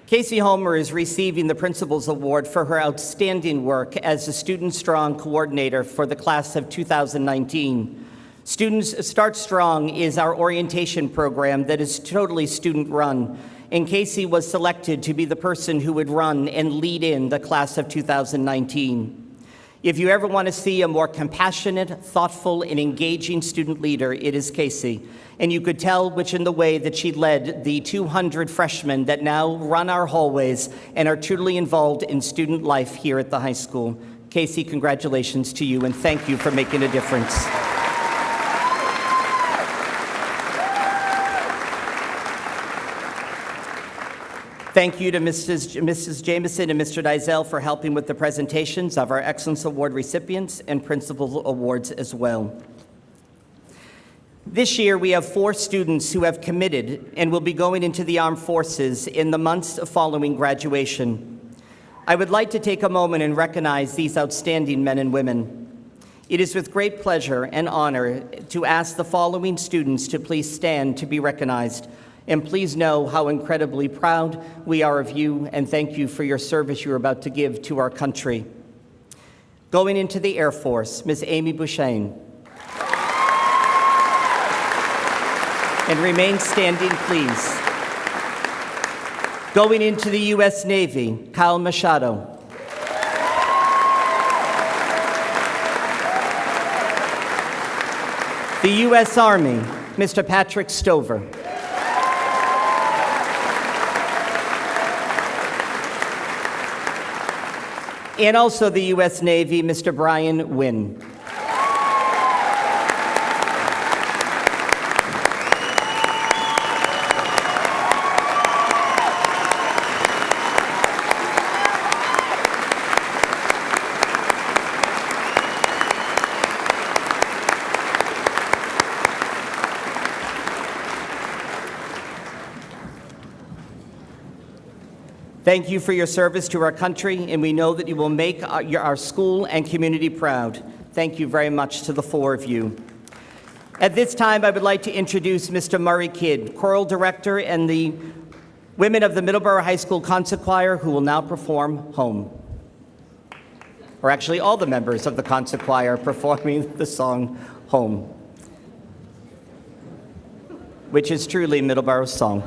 Casey Homer is receiving the Principal's Award for her outstanding work as a Student Strong Coordinator for the class of 2019. Students Start Strong is our orientation program that is totally student-run, and Casey was selected to be the person who would run and lead in the class of 2019. If you ever want to see a more compassionate, thoughtful, and engaging student leader, it is Casey. And you could tell which in the way that she led the 200 freshmen that now run our hallways and are truly involved in student life here at the high school. Casey, congratulations to you, and thank you for making a difference. Thank you to Mrs. Jameson and Mr. Dizell for helping with the presentations of our Excellence Award recipients and Principal Awards as well. This year, we have 4 students who have committed and will be going into the armed forces in the months following graduation. I would like to take a moment and recognize these outstanding men and women. It is with great pleasure and honor to ask the following students to please stand to be recognized. And please know how incredibly proud we are of you, and thank you for your service you're about to give to our country. Going into the Air Force, Ms. Amy Bouchain. And remain standing, please. Going into the U.S. Navy, Kyle Machado. The U.S. Army, Mr. Patrick Stover. And also the U.S. Navy, Mr. Brian Wynn. Thank you for your service to our country, and we know that you will make our school and community proud. Thank you very much to the 4 of you. At this time, I would like to introduce Mr. Murray Kidd, Choral Director and the women of the Middleborough High School Concert Choir, who will now perform Home. Or actually, all the members of the concert choir performing the song Home, which is truly Middleborough's song.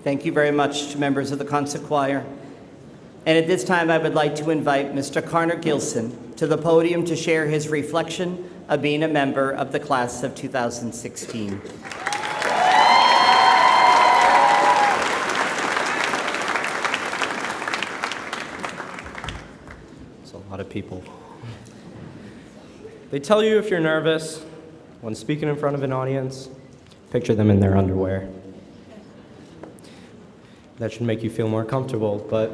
Thank you very much to members of the concert choir. And at this time, I would like to invite Mr. Connor Gilson to the podium to share his reflection of being a member of the class of 2016. It's a lot of people. They tell you if you're nervous when speaking in front of an audience, picture them in their underwear. That should make you feel more comfortable, but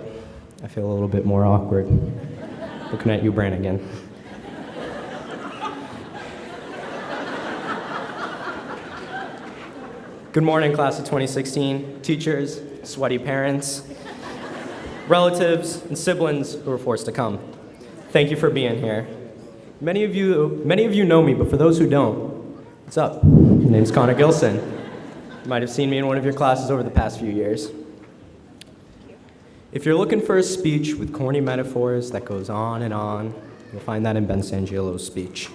I feel a little bit more awkward. Looking at you, Brannigan. Good morning, class of 2016, teachers, sweaty parents, relatives, and siblings who were forced to come. Thank you for being here. Many of you know me, but for those who don't, what's up? My name's Connor Gilson. You might have seen me in one of your classes over the past few years. If you're looking for a speech with corny metaphors that goes on, you'll find that in Ben Sangielo's speech.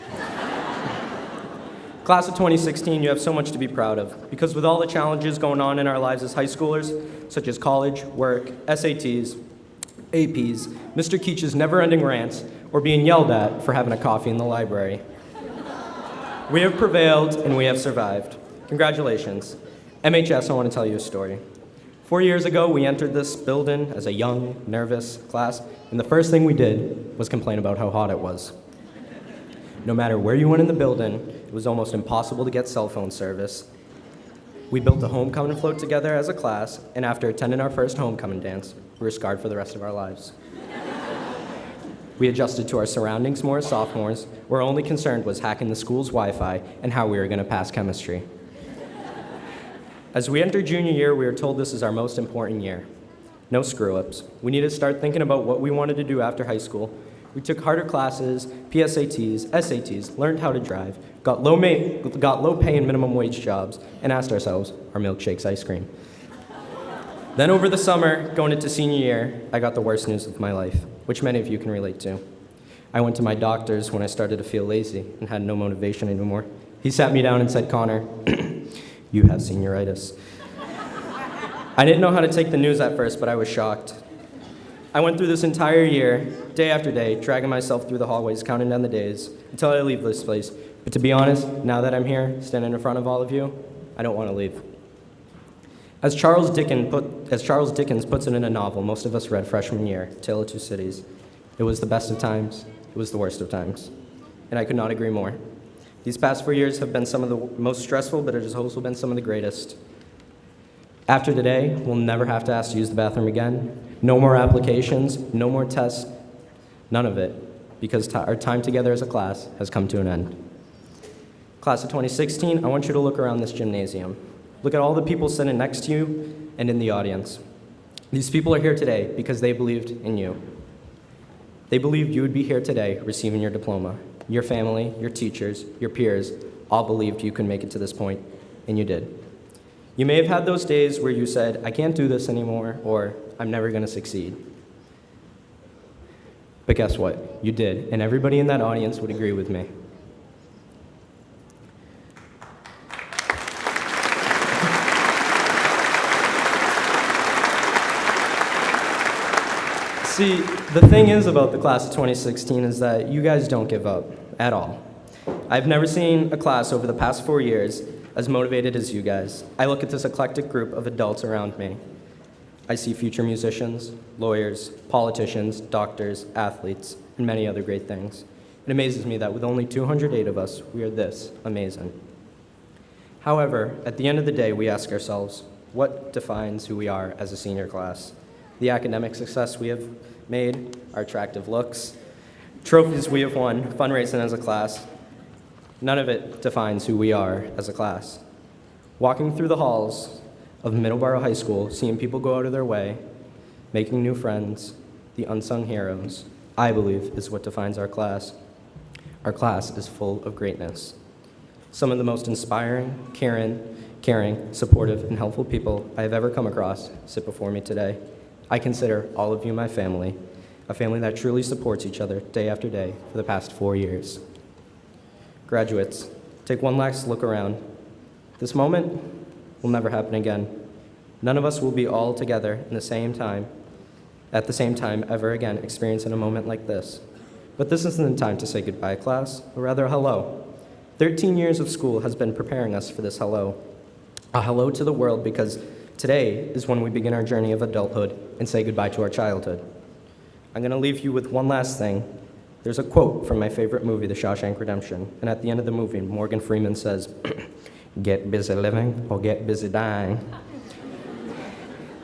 Class of 2016, you have so much to be proud of, because with all the challenges going on in our lives as high schoolers, such as college, work, SATs, APs, Mr. Keach's never-ending rants, or being yelled at for having a coffee in the library, we have prevailed and we have survived. Congratulations. MHS, I want to tell you a story. 4 years ago, we entered this building as a young, nervous class, and the first thing we did was complain about how hot it was. No matter where you went in the building, it was almost impossible to get cell phone service. We built a homecoming float together as a class, and after attending our first homecoming dance, we were scarred for the rest of our lives. We adjusted to our surroundings more as sophomores, where our only concern was hacking the school's Wi-Fi and how we were going to pass chemistry. As we enter junior year, we were told this is our most important year. No screw-ups. We needed to start thinking about what we wanted to do after high school. We took harder classes, PSATs, SATs, learned how to drive, got low pay and minimum wage jobs, and asked ourselves, are milkshakes ice cream? Then over the summer, going into senior year, I got the worst news of my life, which many of you can relate to. I went to my doctor's when I started to feel lazy and had no motivation anymore. He sat me down and said, Connor, you have senioritis. I didn't know how to take the news at first, but I was shocked. I went through this entire year, day after day, dragging myself through the hallways, counting down the days, until I leave this place. But to be honest, now that I'm here, standing in front of all of you, I don't want to leave. As Charles Dickens puts it in a novel most of us read freshman year, Tale of Two Cities, it was the best of times, it was the worst of times. And I could not agree more. These past 4 years have been some of the most stressful, but it has also been some of the greatest. After today, we'll never have to ask to use the bathroom again. No more applications, no more tests, none of it, because our time together as a class has come to an end. Class of 2016, I want you to look around this gymnasium. Look at all the people sitting next to you and in the audience. These people are here today because they believed in you. They believed you would be here today receiving your diploma. Your family, your teachers, your peers all believed you could make it to this point, and you did. You may have had those days where you said, I can't do this anymore, or I'm never going to succeed. But guess what? You did, and everybody in that audience would agree with me. See, the thing is about the class of 2016 is that you guys don't give up at all. I've never seen a class over the past 4 years as motivated as you guys. I look at this eclectic group of adults around me. I see future musicians, lawyers, politicians, doctors, athletes, and many other great things. It amazes me that with only 208 of us, we are this amazing. However, at the end of the day, we ask ourselves, what defines who we are as a senior class? The academic success we have made, our attractive looks, trophies we have won, fundraising as a class, none of it defines who we are as a class. Walking through the halls of Middleborough High School, seeing people go out of their way, making new friends, the unsung heroes, I believe is what defines our class. Our class is full of greatness. Some of the most inspiring, caring, supportive, and helpful people I have ever come across sit before me today. I consider all of you my family, a family that truly supports each other day after day for the past 4 years. Graduates, take one last look around. This moment will never happen again. None of us will be all together at the same time ever again experiencing a moment like this. But this isn't the time to say goodbye, class, or rather hello. 13 years of school has been preparing us for this hello. A hello to the world, because today is when we begin our journey of adulthood and say goodbye to our childhood. I'm going to leave you with one last thing. There's a quote from my favorite movie, The Shawshank Redemption, and at the end of the movie, Morgan Freeman says, "Get busy living or get busy dying."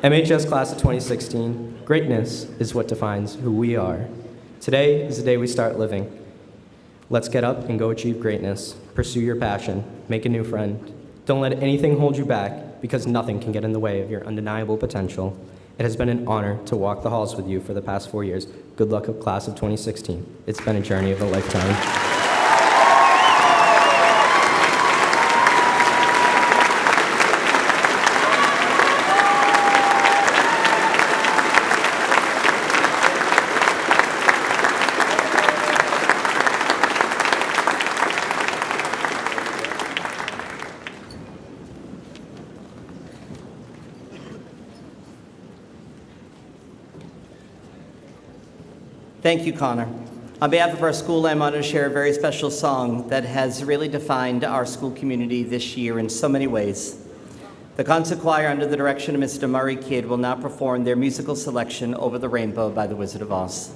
MHS class of 2016, greatness is what defines who we are. Today is the day we start living. Let's get up and go achieve greatness. Pursue your passion. Make a new friend. Don't let anything hold you back, because nothing can get in the way of your undeniable potential. It has been an honor to walk the halls with you for the past 4 years. Good luck, class of 2016. It's been a journey of a lifetime. Thank you, Connor. On behalf of our school, I'm honored to share a very special song that has really defined our school community this year in so many ways. The concert choir, under the direction of Mr. Murray Kidd, will now perform their musical selection, Over the Rainbow by the Wizard of Oz.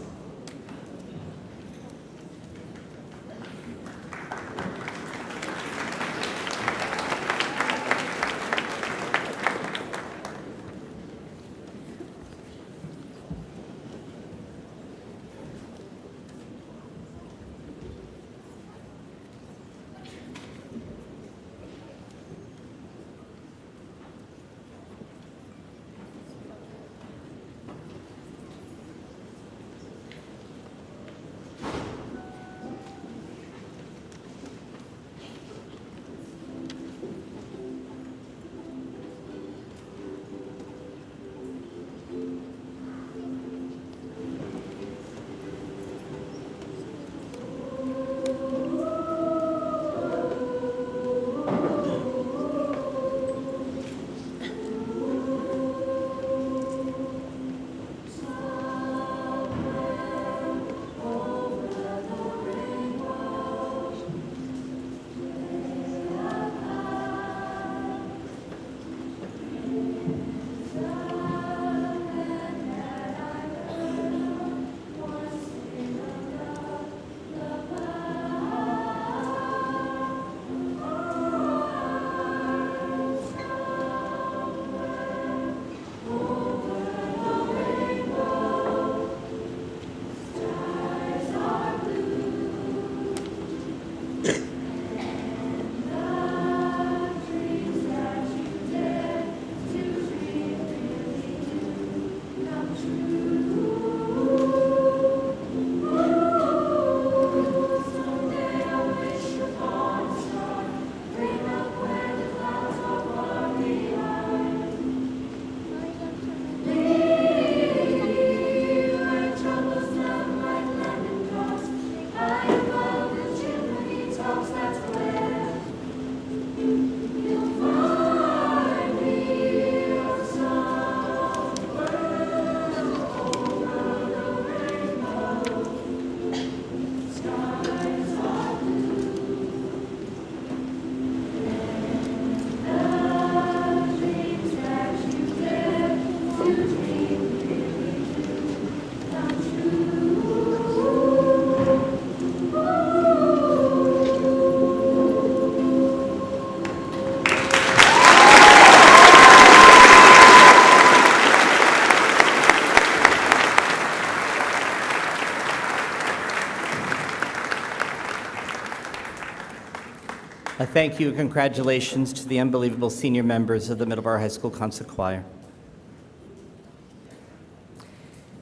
A thank you and congratulations to the unbelievable senior members of the Middleborough High School Concert Choir.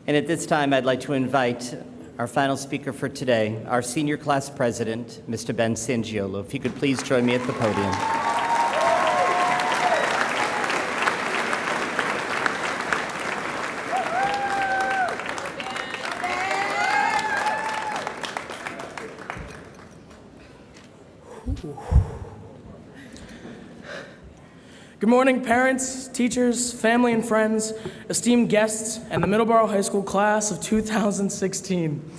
And at this time, I'd like to invite our final speaker for today, our senior class president, Mr. Ben Sangiolo. If you could please join me at the podium. Good morning, parents, teachers, family and friends, esteemed guests, and the Middleborough High School class of 2016.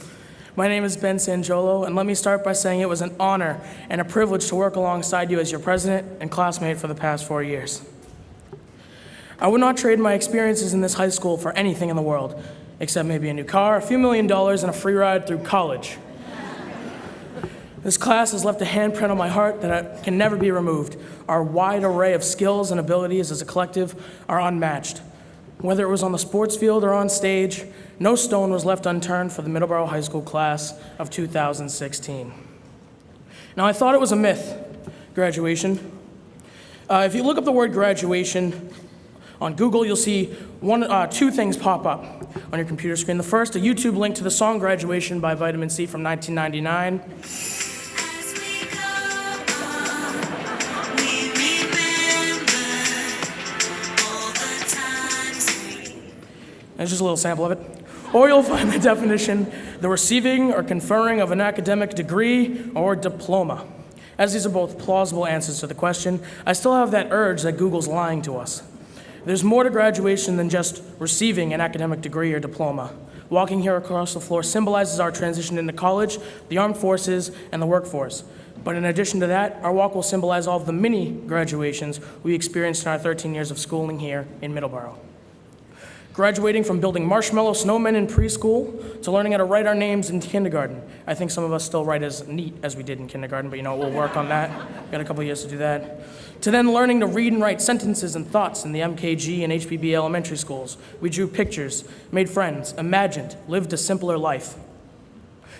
My name is Ben Sangiolo, and let me start by saying it was an honor and a privilege to work alongside you as your president and classmate for the past 4 years. I would not trade my experiences in this high school for anything in the world, except maybe a new car, a few $1 million, and a free ride through college. This class has left a handprint on my heart that can never be removed. Our wide array of skills and abilities as a collective are unmatched. Whether it was on the sports field or on stage, no stone was left unturned for the Middleborough High School class of 2016. Now, I thought it was a myth, graduation. If you look up the word graduation on Google, you'll see two things pop up on your computer screen. The first, a YouTube link to the song Graduation by Vitamin C from 1999. That's just a little sample of it. Or you'll find the definition, the receiving or conferring of an academic degree or diploma. As these are both plausible answers to the question, I still have that urge that Google's lying to us. There's more to graduation than just receiving an academic degree or diploma. Walking here across the floor symbolizes our transition into college, the armed forces, and the workforce. But in addition to that, our walk will symbolize all of the mini graduations we experienced in our 13 years of schooling here in Middleborough. Graduating from building marshmallow snowmen in preschool to learning how to write our names in kindergarten. I think some of us still write as neat as we did in kindergarten, but we'll work on that. We've got a couple years to do that. To then learning to read and write sentences and thoughts in the MKG and HPB elementary schools. We drew pictures, made friends, imagined, lived a simpler life.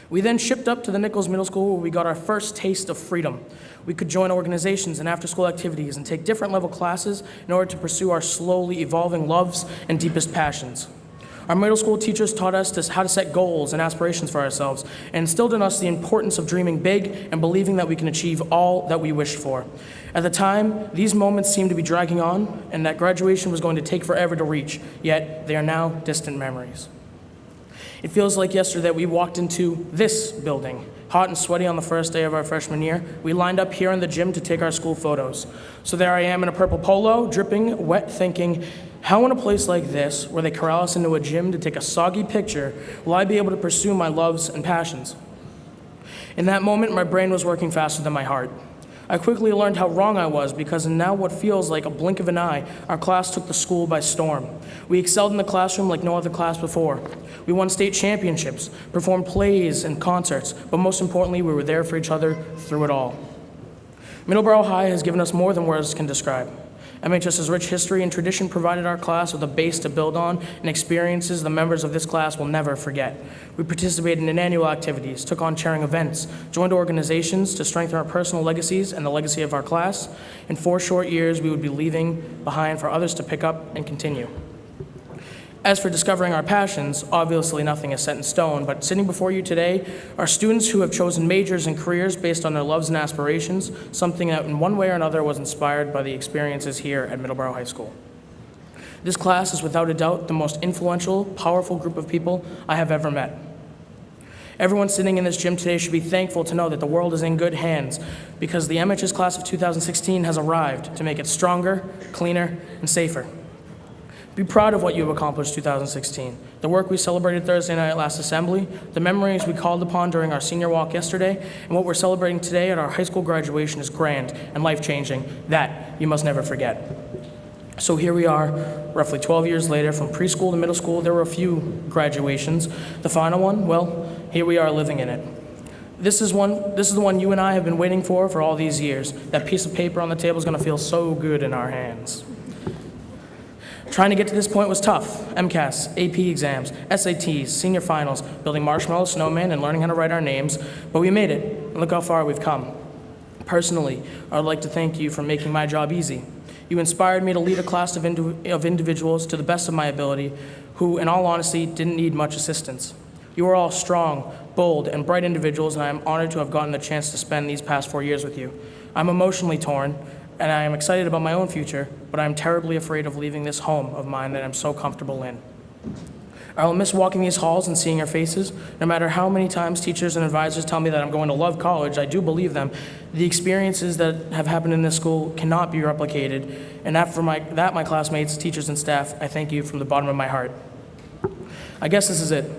We then shipped up to the Nichols Middle School where we got our first taste of freedom. We could join organizations and after-school activities and take different level classes in order to pursue our slowly evolving loves and deepest passions. Our middle school teachers taught us how to set goals and aspirations for ourselves and instilled in us the importance of dreaming big and believing that we can achieve all that we wish for. At the time, these moments seemed to be dragging on and that graduation was going to take forever to reach, yet they are now distant memories. It feels like yesterday that we walked into this building, hot and sweaty on the first day of our freshman year. We lined up here in the gym to take our school photos. So there I am in a purple polo, dripping wet, thinking, how in a place like this, where they corral us into a gym to take a soggy picture, will I be able to pursue my loves and passions? In that moment, my brain was working faster than my heart. I quickly learned how wrong I was because in now what feels like a blink of an eye, our class took the school by storm. We excelled in the classroom like no other class before. We won state championships, performed plays and concerts, but most importantly, we were there for each other through it all. Middleborough High has given us more than words can describe. MHS's rich history and tradition provided our class with a base to build on and experiences the members of this class will never forget. We participated in annual activities, took on chairing events, joined organizations to strengthen our personal legacies and the legacy of our class. In 4 short years, we would be leaving behind for others to pick up and continue. As for discovering our passions, obviously nothing is set in stone, but sitting before you today are students who have chosen majors and careers based on their loves and aspirations, something that in one way or another was inspired by the experiences here at Middleborough High School. This class is without a doubt the most influential, powerful group of people I have ever met. Everyone sitting in this gym today should be thankful to know that the world is in good hands because the MHS class of 2016 has arrived to make it stronger, cleaner, and safer. Be proud of what you have accomplished 2016. The work we celebrated Thursday night at last assembly, the memories we called upon during our senior walk yesterday, and what we're celebrating today at our high school graduation is grand and life-changing. That you must never forget. So here we are, roughly 12 years later, from preschool to middle school. There were a few graduations. The final one, well, here we are living in it. This is the one you and I have been waiting for all these years. That piece of paper on the table is going to feel so good in our hands. Trying to get to this point was tough. MCAS, AP exams, SATs, senior finals, building marshmallow snowmen, and learning how to write our names. But we made it, and look how far we've come. Personally, I would like to thank you for making my job easy. You inspired me to lead a class of individuals to the best of my ability who, in all honesty, didn't need much assistance. You are all strong, bold, and bright individuals, and I am honored to have gotten the chance to spend these past 4 years with you. I'm emotionally torn, and I am excited about my own future, but I am terribly afraid of leaving this home of mine that I'm so comfortable in. I will miss walking these halls and seeing your faces. No matter how many times teachers and advisors tell me that I'm going to love college, I do believe them. The experiences that have happened in this school cannot be replicated, and my classmates, teachers, and staff, I thank you from the bottom of my heart. I guess this is it.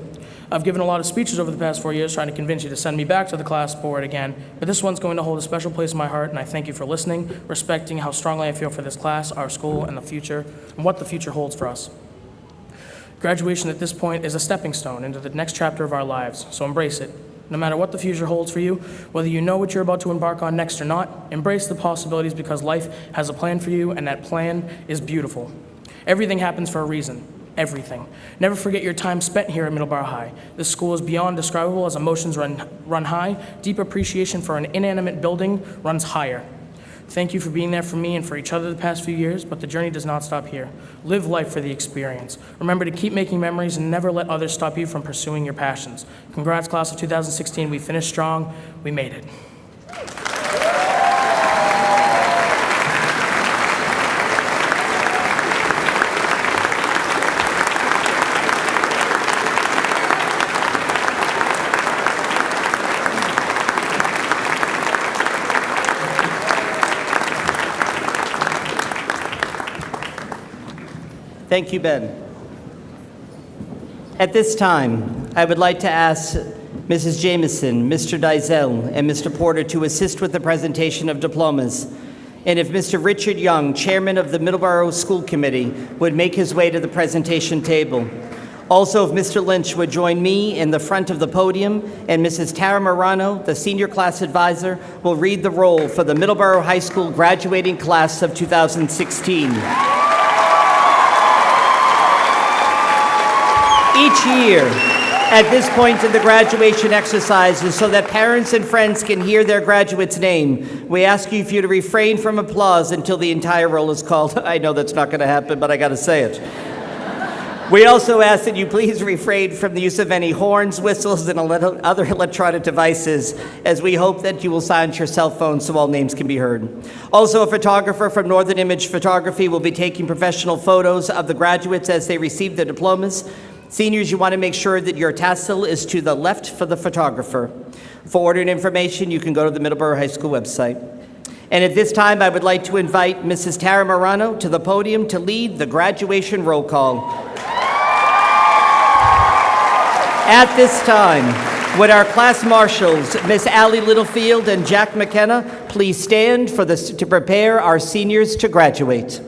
I've given a lot of speeches over the past 4 years trying to convince you to send me back to the class board again, but this one's going to hold a special place in my heart, and I thank you for listening, respecting how strongly I feel for this class, our school, and the future, and what the future holds for us. Graduation at this point is a stepping stone into the next chapter of our lives, so embrace it. No matter what the future holds for you, whether you know what you're about to embark on next or not, embrace the possibilities because life has a plan for you, and that plan is beautiful. Everything happens for a reason. Everything. Never forget your time spent here at Middleborough High. This school is beyond describable as emotions run high. Deep appreciation for an inanimate building runs higher. Thank you for being there for me and for each other the past few years, but the journey does not stop here. Live life for the experience. Remember to keep making memories and never let others stop you from pursuing your passions. Congrats, class of 2016. We finished strong. We made it. Thank you, Ben. At this time, I would like to ask Mrs. Jameson, Mr. Dizell, and Mr. Porter to assist with the presentation of diplomas. And if Mr. Richard Young, Chairman of the Middleborough School Committee, would make his way to the presentation table. Also, if Mr. Lynch would join me in the front of the podium, and Mrs. Tara Morano, the senior class advisor, will read the roll for the Middleborough High School graduating class of 2016. Each year, at this point in the graduation exercises, so that parents and friends can hear their graduate's name, we ask you for you to refrain from applause until the entire roll is called. I know that's not going to happen, but I got to say it. We also ask that you please refrain from the use of any horns, whistles, and other electronic devices, as we hope that you will silence your cell phone so all names can be heard. Also, a photographer from Northern Image Photography will be taking professional photos of the graduates as they receive their diplomas. Seniors, you want to make sure that your tassel is to the left for the photographer. For ordering information, you can go to the Middleborough High School website. And at this time, I would like to invite Mrs. Tara Morano to the podium to lead the graduation roll call. At this time, would our class marshals, Miss Allie Littlefield and Jack McKenna, please stand to prepare our seniors to graduate.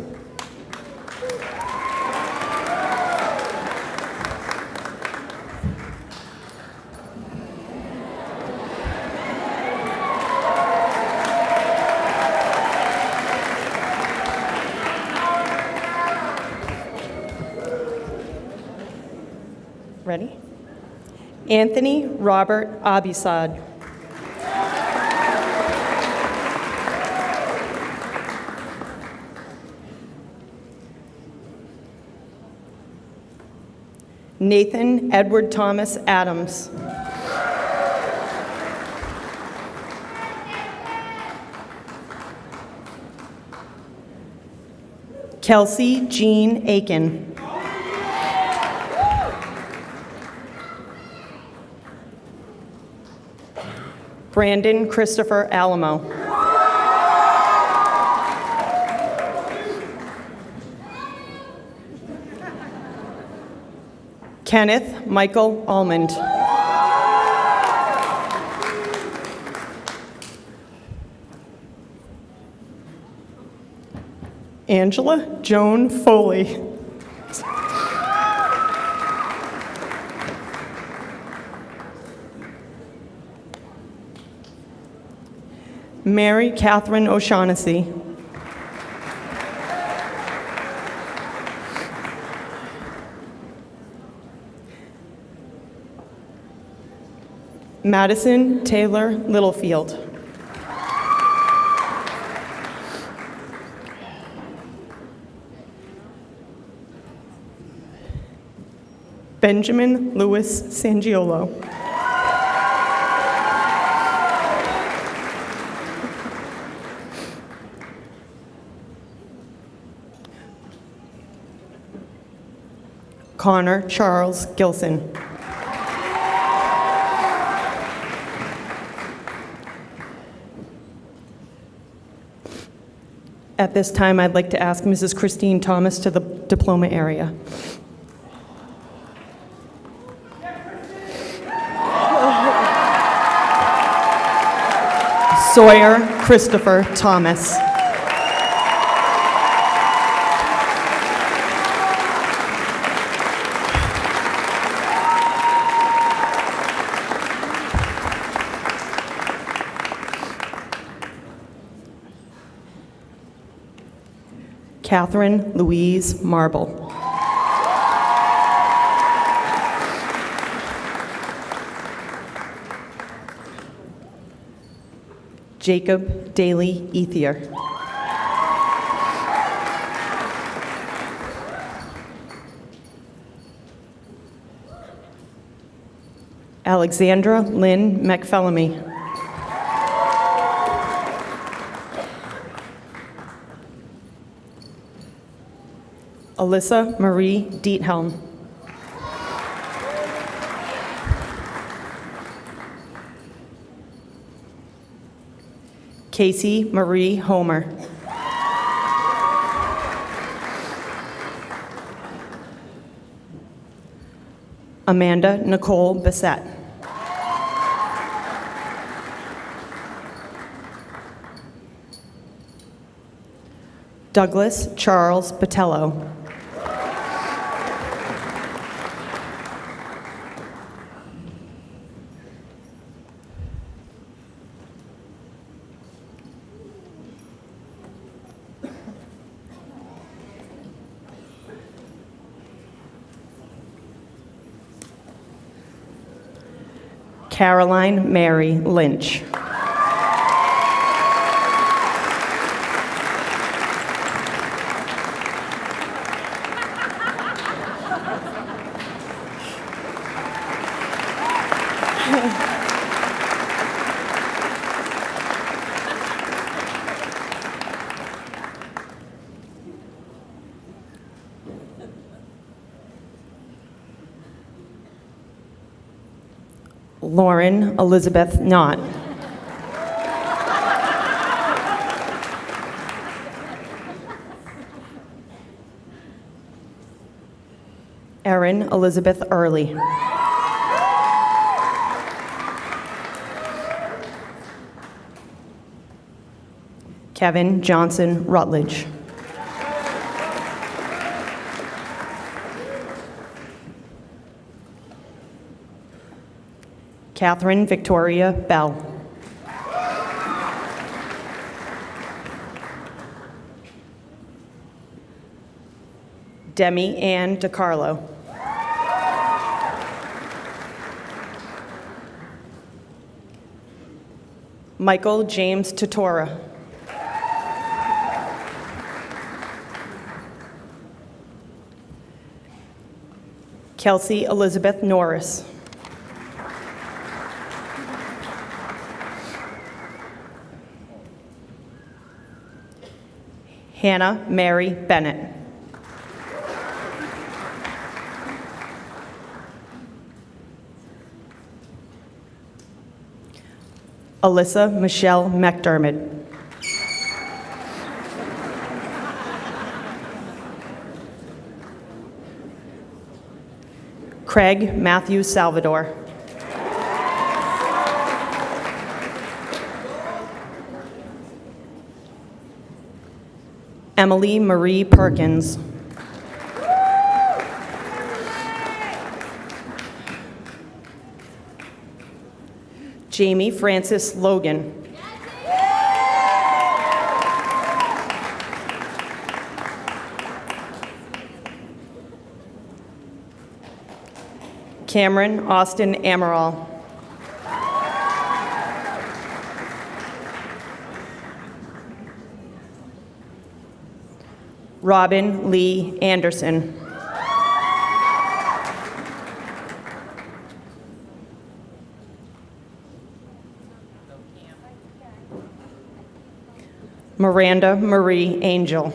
Ready? Anthony Robert Abisad. Nathan Edward Thomas Adams. Kelsey Jean Aiken. Brandon Christopher Alamo. Kenneth Michael Almond. Angela Joan Foley. Mary Catherine O'Shaughnessy. Madison Taylor Littlefield. Benjamin Louis Sangiolo. Connor Charles Gilson. At this time, I'd like to ask Mrs. Christine Thomas to the diploma area. Sawyer Christopher Thomas. Catherine Louise Marble. Jacob Daly Ethier. Alexandra Lynn McPhellamy. Alyssa Marie Diethelm. Casey Marie Homer. Amanda Nicole Bissett. Douglas Charles Botello. Caroline Mary Lynch. Lauren Elizabeth Knott. Erin Elizabeth Early. Kevin Johnson Rutledge. Catherine Victoria Bell. Demi Ann DiCarlo. Michael James Totora. Kelsey Elizabeth Norris. Hannah Mary Bennett. Alyssa Michelle McDermott. Craig Matthew Salvador. Emily Marie Perkins. Jamie Francis Logan. Cameron Austin Amaral. Robin Lee Anderson. Miranda Marie Angel.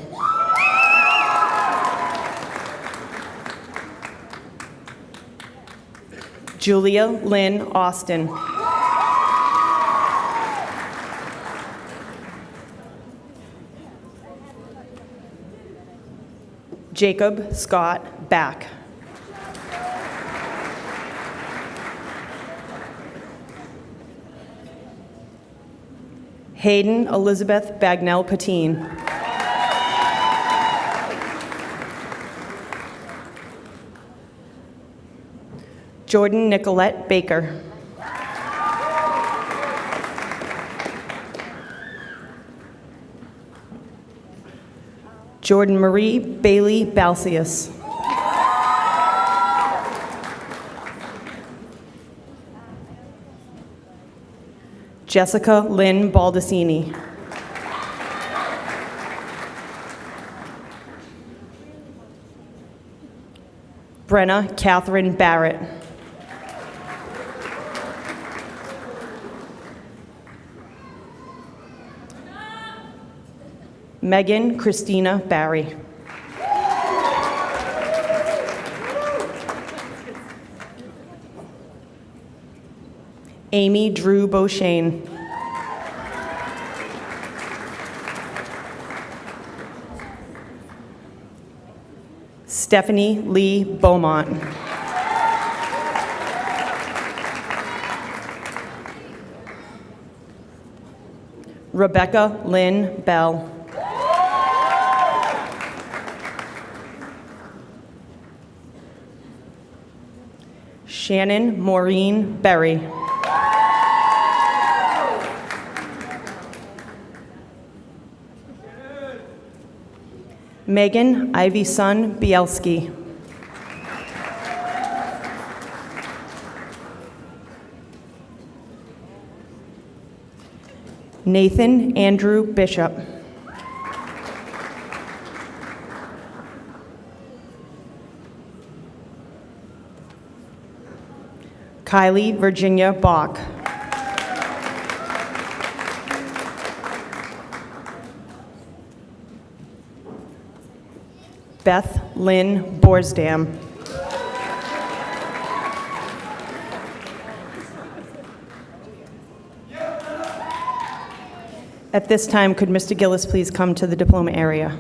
Julia Lynn Austin. Jacob Scott Back. Hayden Elizabeth Bagnell Patine. Jordan Nicolette Baker. Jordan Marie Bailey Balsius. Jessica Lynn Baldacini. Brenna Catherine Barrett. Megan Christina Barry. Amy Drew Beauchesne. Stephanie Lee Beaumont. Rebecca Lynn Bell. Shannon Maureen Berry. Megan Ivy Sun Bielski. Nathan Andrew Bishop. Kylie Virginia Bach. Beth Lynn Borsdam. At this time, could Mr. Gillis please come to the diploma area?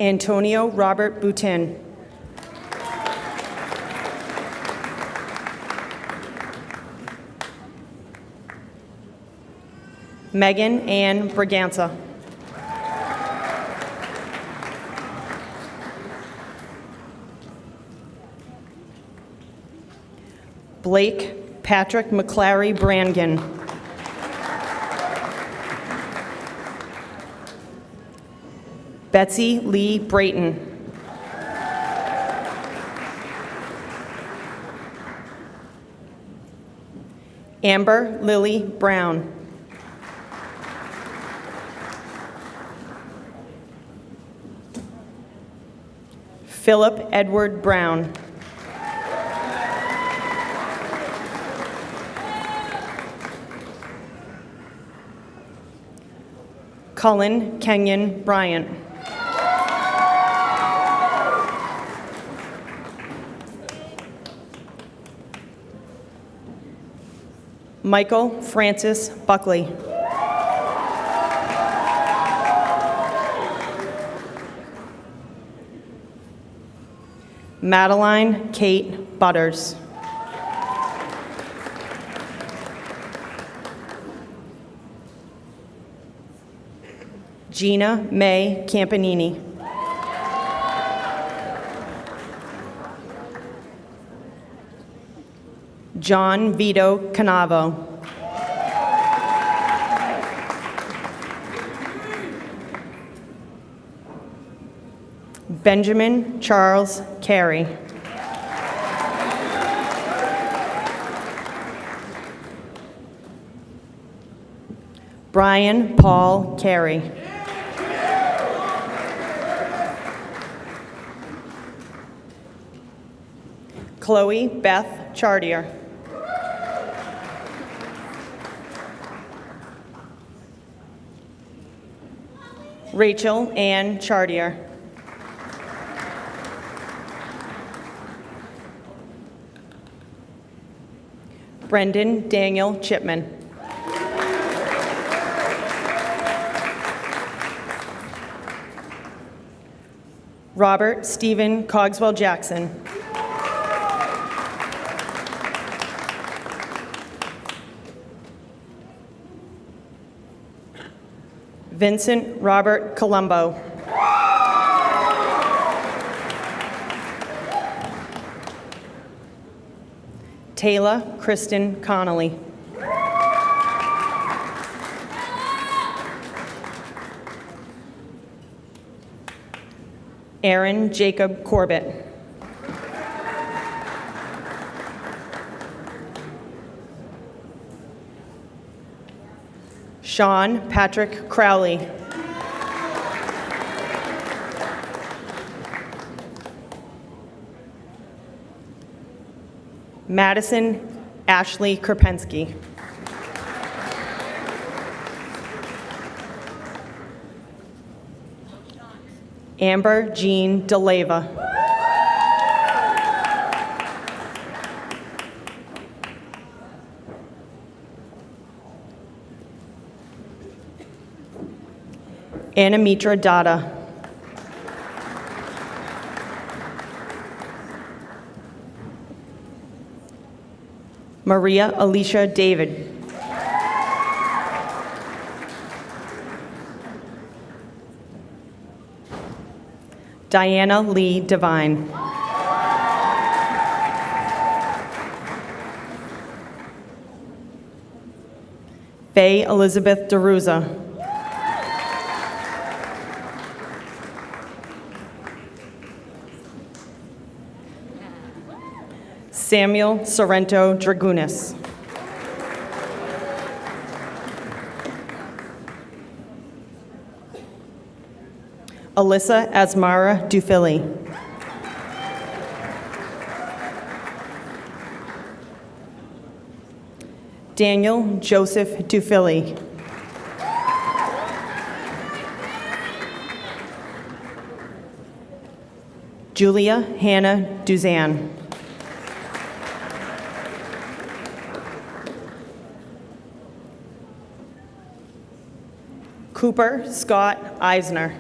Antonio Robert Boutin. Megan Ann Braganza. Blake Patrick McClary Brangan. Betsy Lee Brayton. Amber Lily Brown. Philip Edward Brown. Cullen Kenyon Bryant. Michael Francis Buckley. Madeline Kate Butters. Gina May Campanini. John Vito Canavo. Benjamin Charles Carey. Brian Paul Carey. Chloe Beth Chartier. Rachel Ann Chartier. Brendan Daniel Chipman. Robert Stephen Cogswell Jackson. Vincent Robert Colombo. Taylor Kristen Connolly. Aaron Jacob Corbett. Sean Patrick Crowley. Madison Ashley Kerpensky. Amber Jean DeLeva. Anamitra Dada. Maria Alicia David. Diana Lee Devine. Faye Elizabeth DeRuza. Samuel Sorrento Dragunis. Alyssa Asmara Dufilli. Daniel Joseph Dufilli. Julia Hannah Duzan. Cooper Scott Eisner.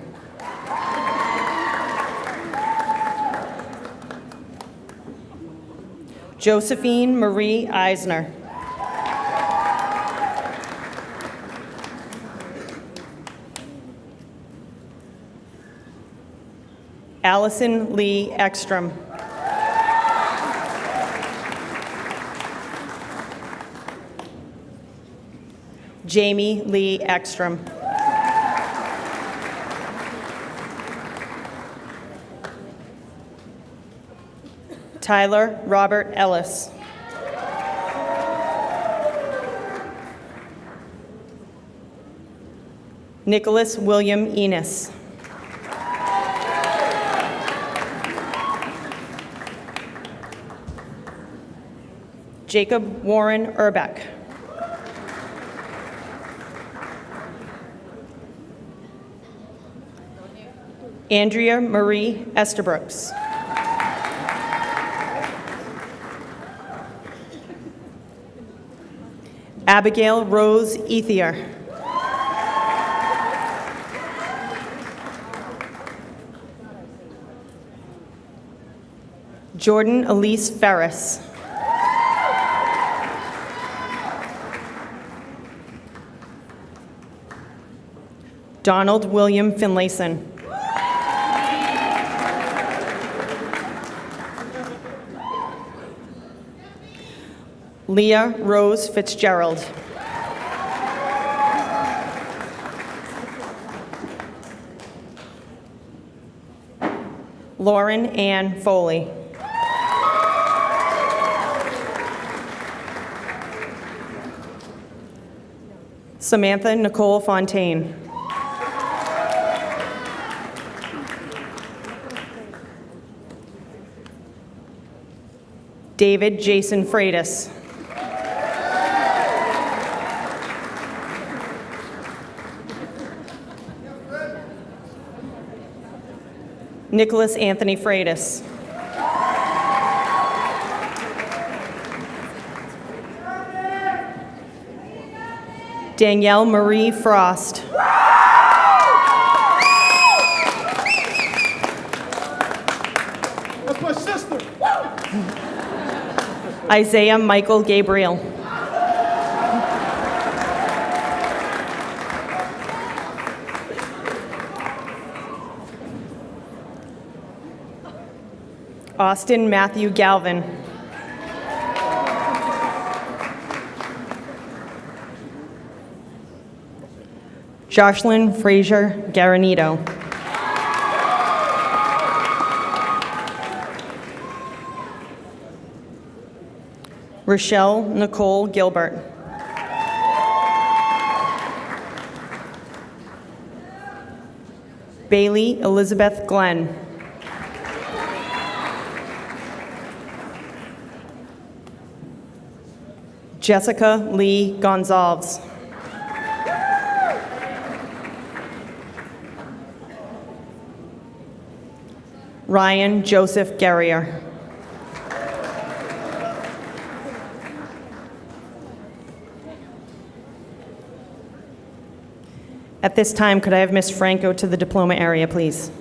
Josephine Marie Eisner. Allison Lee Ekstrom. Jamie Lee Ekstrom. Tyler Robert Ellis. Nicholas William Enos. Jacob Warren Urbeck. Andrea Marie Estabrooks. Abigail Rose Ethier. Jordan Elise Ferris. Donald William Finlayson. Leah Rose Fitzgerald. Lauren Ann Foley. Samantha Nicole Fontaine. David Jason Freitas. Nicholas Anthony Freitas. Danielle Marie Frost. That's my sister. Isaiah Michael Gabriel. Austin Matthew Galvin. Jocelyn Frazier Garanito. Rochelle Nicole Gilbert. Bailey Elizabeth Glenn. Jessica Lee Gonzalez. Ryan Joseph Guerrier. At this time, could I have Ms. Franco to the diploma area, please?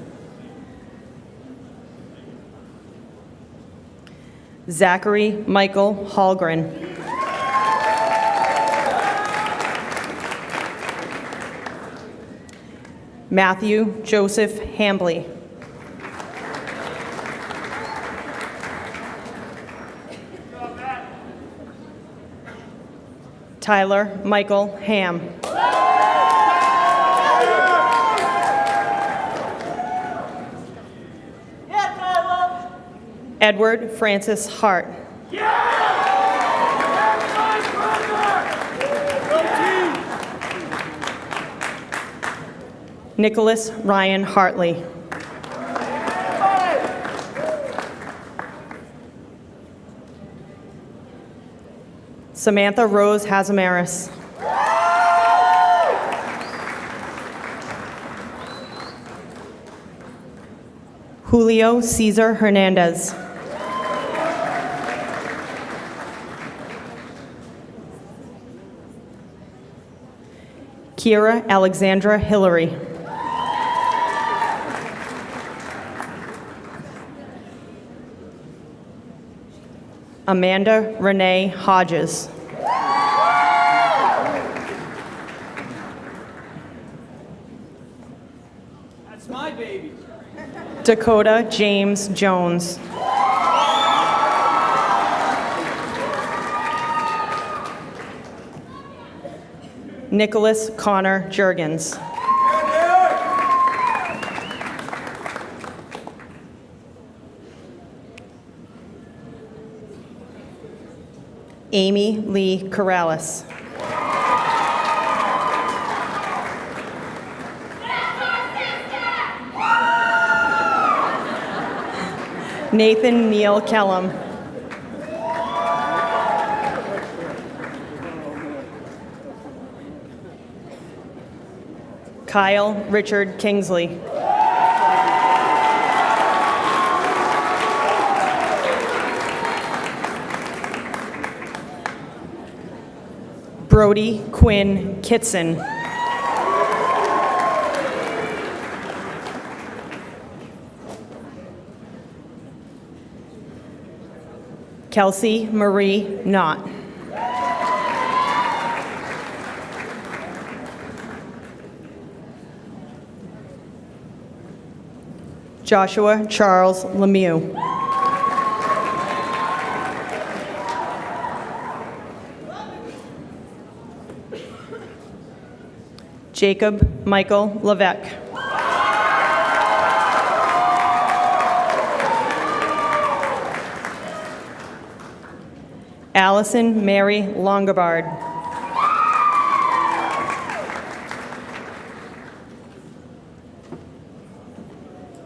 Zachary Michael Hallgren. Matthew Joseph Hambley. Tyler Michael Ham. Edward Francis Hart. Nicholas Ryan Hartley. Samantha Rose Hazamaris. Julio Cesar Hernandez. Kira Alexandra Hillary. Amanda Renee Hodges. That's my baby. Dakota James Jones. Nicholas Connor Jurgens. Amy Lee Corrales. Nathan Neal Kellum. Kyle Richard Kingsley. Brody Quinn Kitson. Kelsey Marie Knott. Joshua Charles Lemieux. Jacob Michael Levesque. Allison Mary Longabard.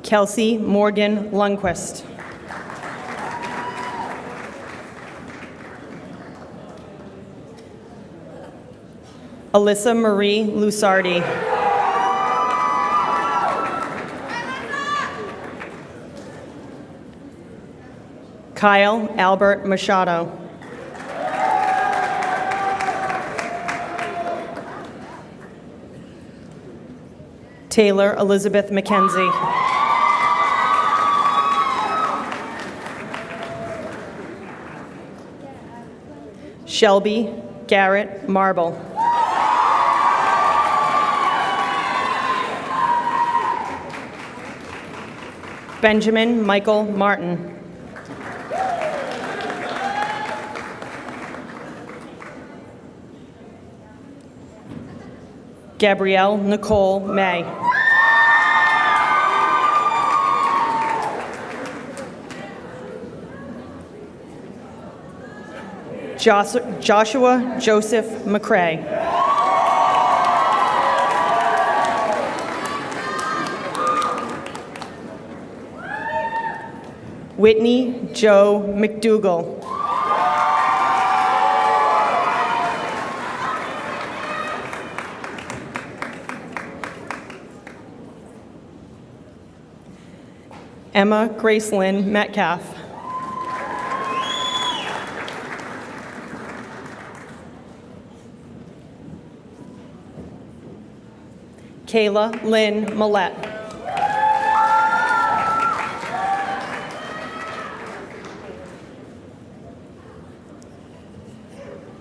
Kelsey Morgan Lundquist. Alyssa Marie Lusardi. Kyle Albert Machado. Taylor Elizabeth McKenzie. Shelby Garrett Marble. Benjamin Michael Martin. Gabrielle Nicole May. Joshua Joseph McCrae. Whitney Joe McDougall. Emma Gracelyn Metcalf. Kayla Lynn Millette.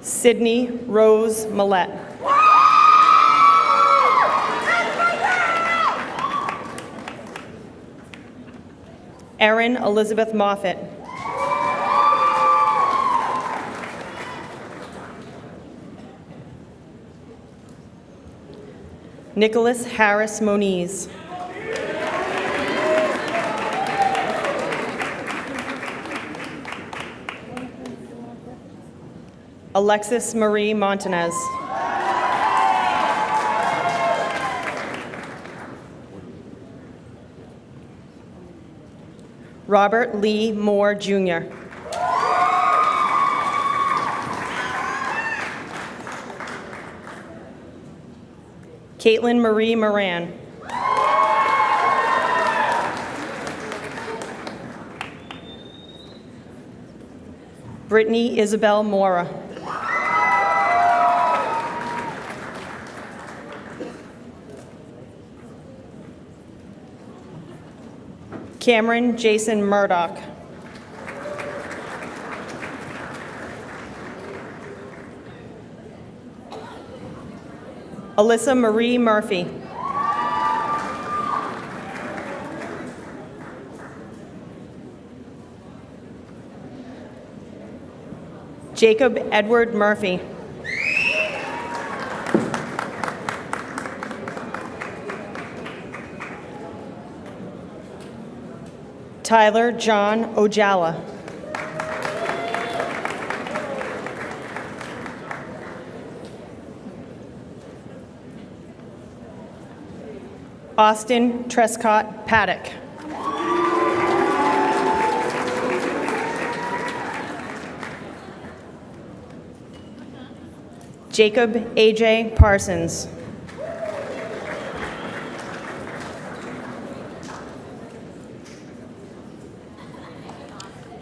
Sydney Rose Millette. Erin Elizabeth Moffett. Nicholas Harris Moniz. Alexis Marie Montanez. Robert Lee Moore, Jr. Caitlin Marie Moran. Brittany Isabel Mora. Cameron Jason Murdoch. Alyssa Marie Murphy. Jacob Edward Murphy. Tyler John Ojala. Austin Trescott Paddock. Jacob A.J. Parsons.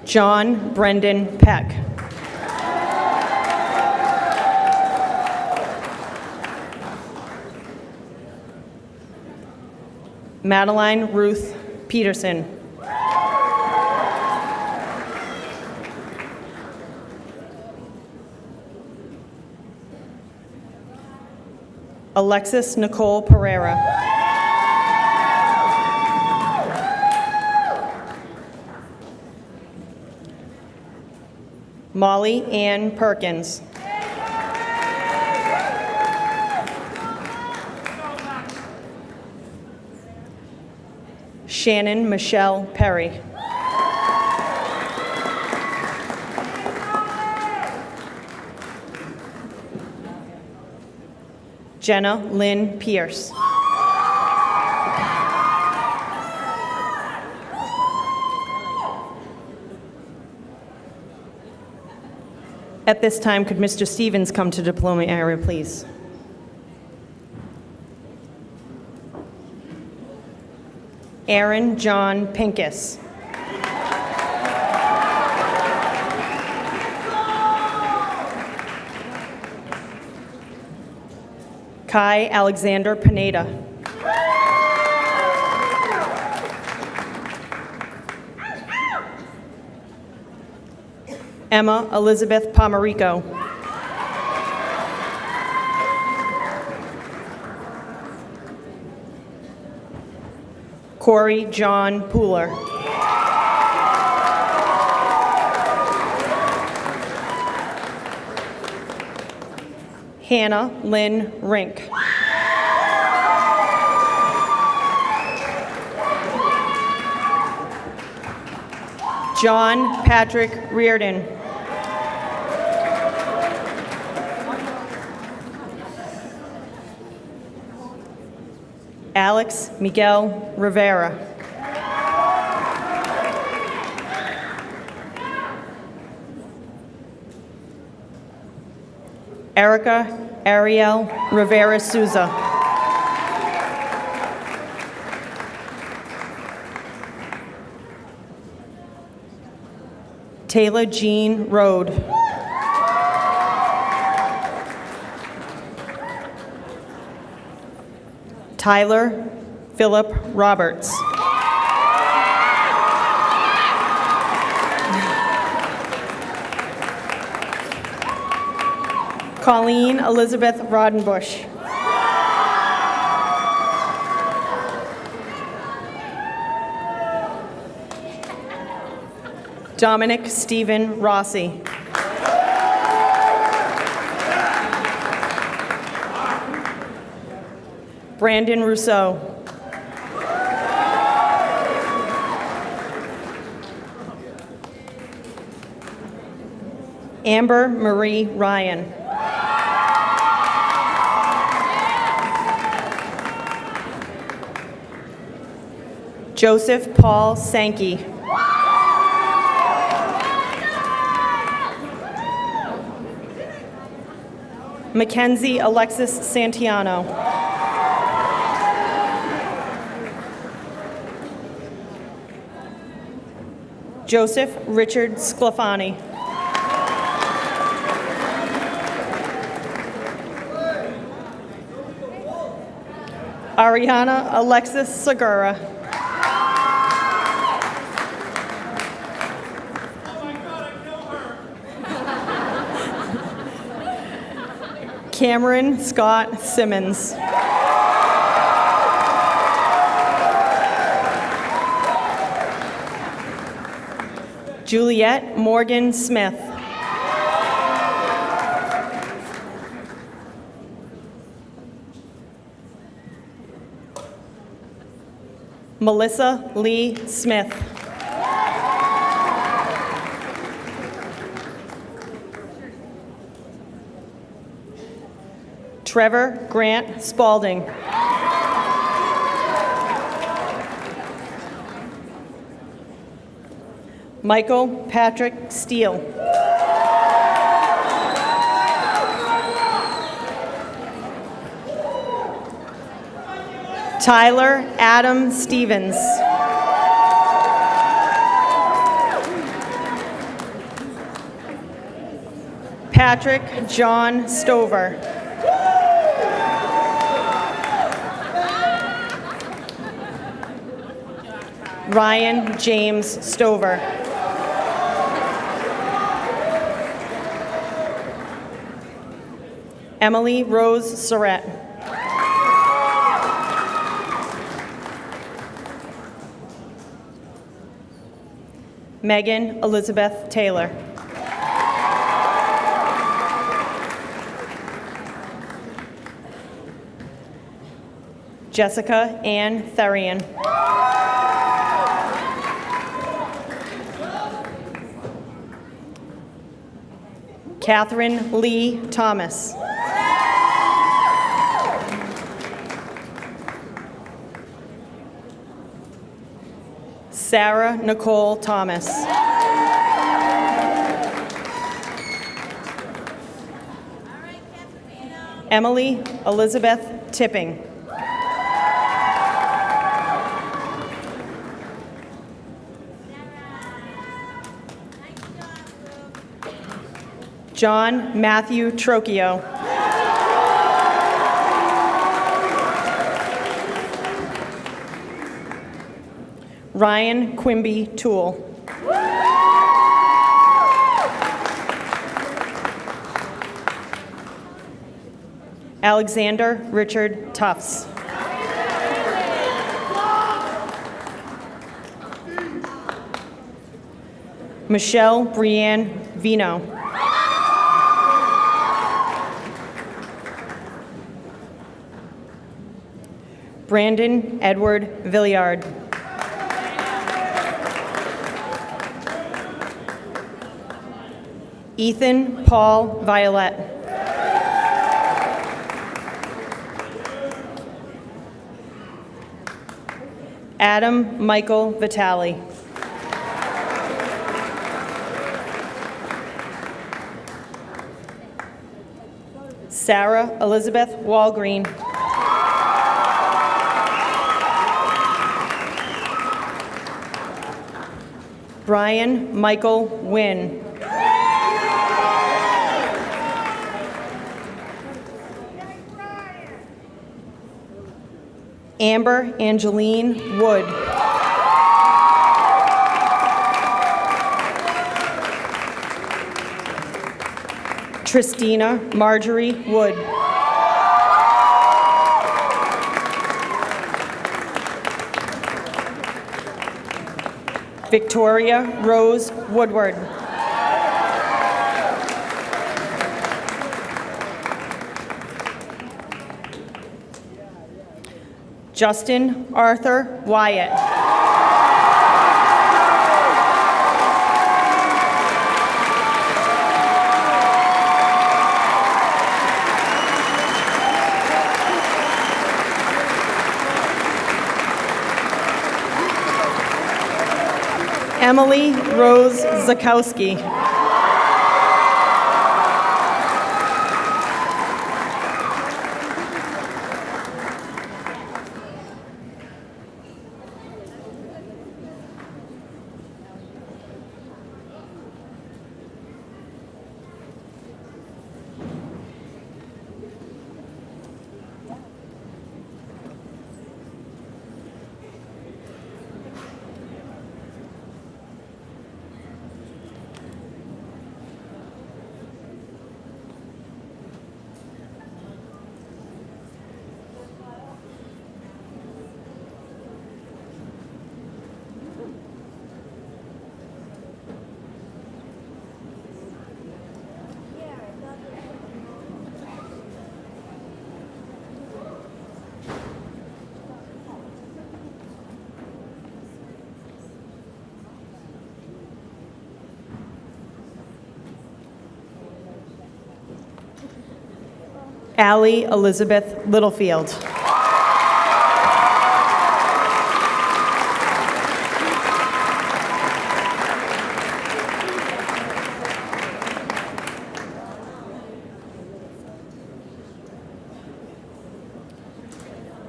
John Brendan Peck. Madeline Ruth Peterson. Alexis Nicole Pereira. Molly Ann Perkins. Shannon Michelle Perry. Jenna Lynn Pierce. At this time, could Mr. Stevens come to Diploma area, please? Aaron John Pincus. Kai Alexander Pineda. Emma Elizabeth Pomerico. Corey John Pooler. Hannah Lynn Rink. John Patrick Reardon. Alex Miguel Rivera. Erica Ariel Rivera Souza. Taylor Jean Rode. Tyler Philip Roberts. Colleen Elizabeth Rodenbush. Dominic Stephen Rossi. Brandon Rousseau. Amber Marie Ryan. Joseph Paul Sankey. Mackenzie Alexis Santiano. Joseph Richard Sclafani. Ariana Alexis Segura. Cameron Scott Simmons. Juliette Morgan Smith. Melissa Lee Smith. Trevor Grant Spalding. Michael Patrick Steele. Tyler Adam Stevens. Patrick John Stover. Ryan James Stover. Emily Rose Surratt. Megan Elizabeth Taylor. Jessica Ann Therian. Catherine Lee Thomas. Sarah Nicole Thomas. Emily Elizabeth Tipping. John Matthew Trocchio. Ryan Quimby Toole. Alexander Richard Tufts. Michelle Brianne Vino. Brandon Edward Villiard. Ethan Paul Violet. Adam Michael Vitale. Sarah Elizabeth Walgreen. Brian Michael Wynn. Amber Angeline Wood. Tristina Marjorie Wood. Victoria Rose Woodward. Justin Arthur Wyatt. Emily Rose Zakowski. Allie Elizabeth Littlefield.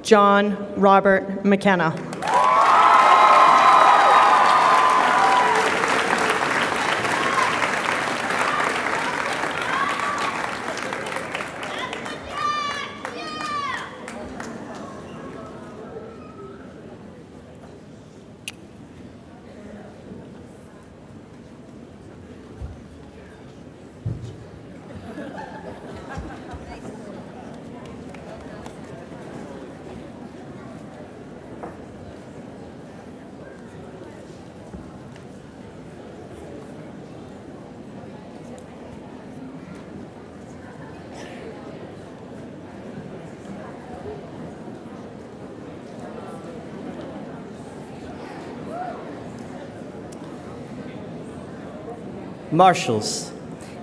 John Robert McKenna. Marshals,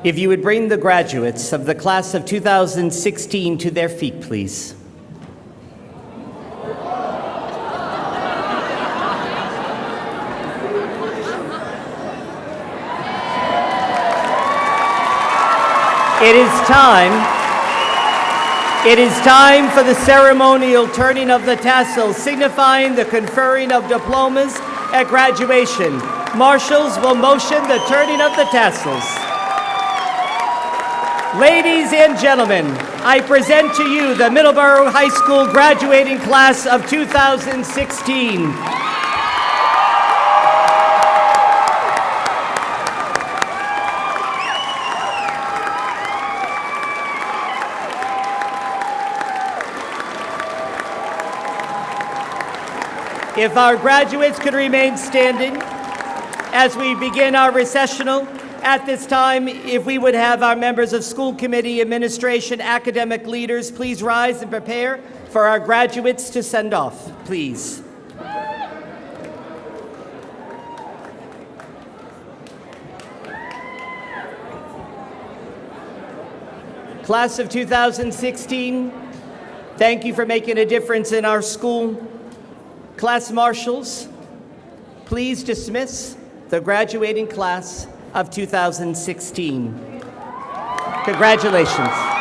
if you would bring the graduates of the class of 2016 to their feet, please. It is time for the ceremonial turning of the tassels, signifying the conferring of diplomas at graduation. Marshals will motion the turning of the tassels. Ladies and gentlemen, I present to you the Middleborough High School graduating class of 2016. If our graduates could remain standing as we begin our recessional. At this time, if we would have our members of school committee, administration, academic leaders, please rise and prepare for our graduates to send off, please. Class of 2016, thank you for making a difference in our school. Class marshals, please dismiss the graduating class of 2016. Congratulations.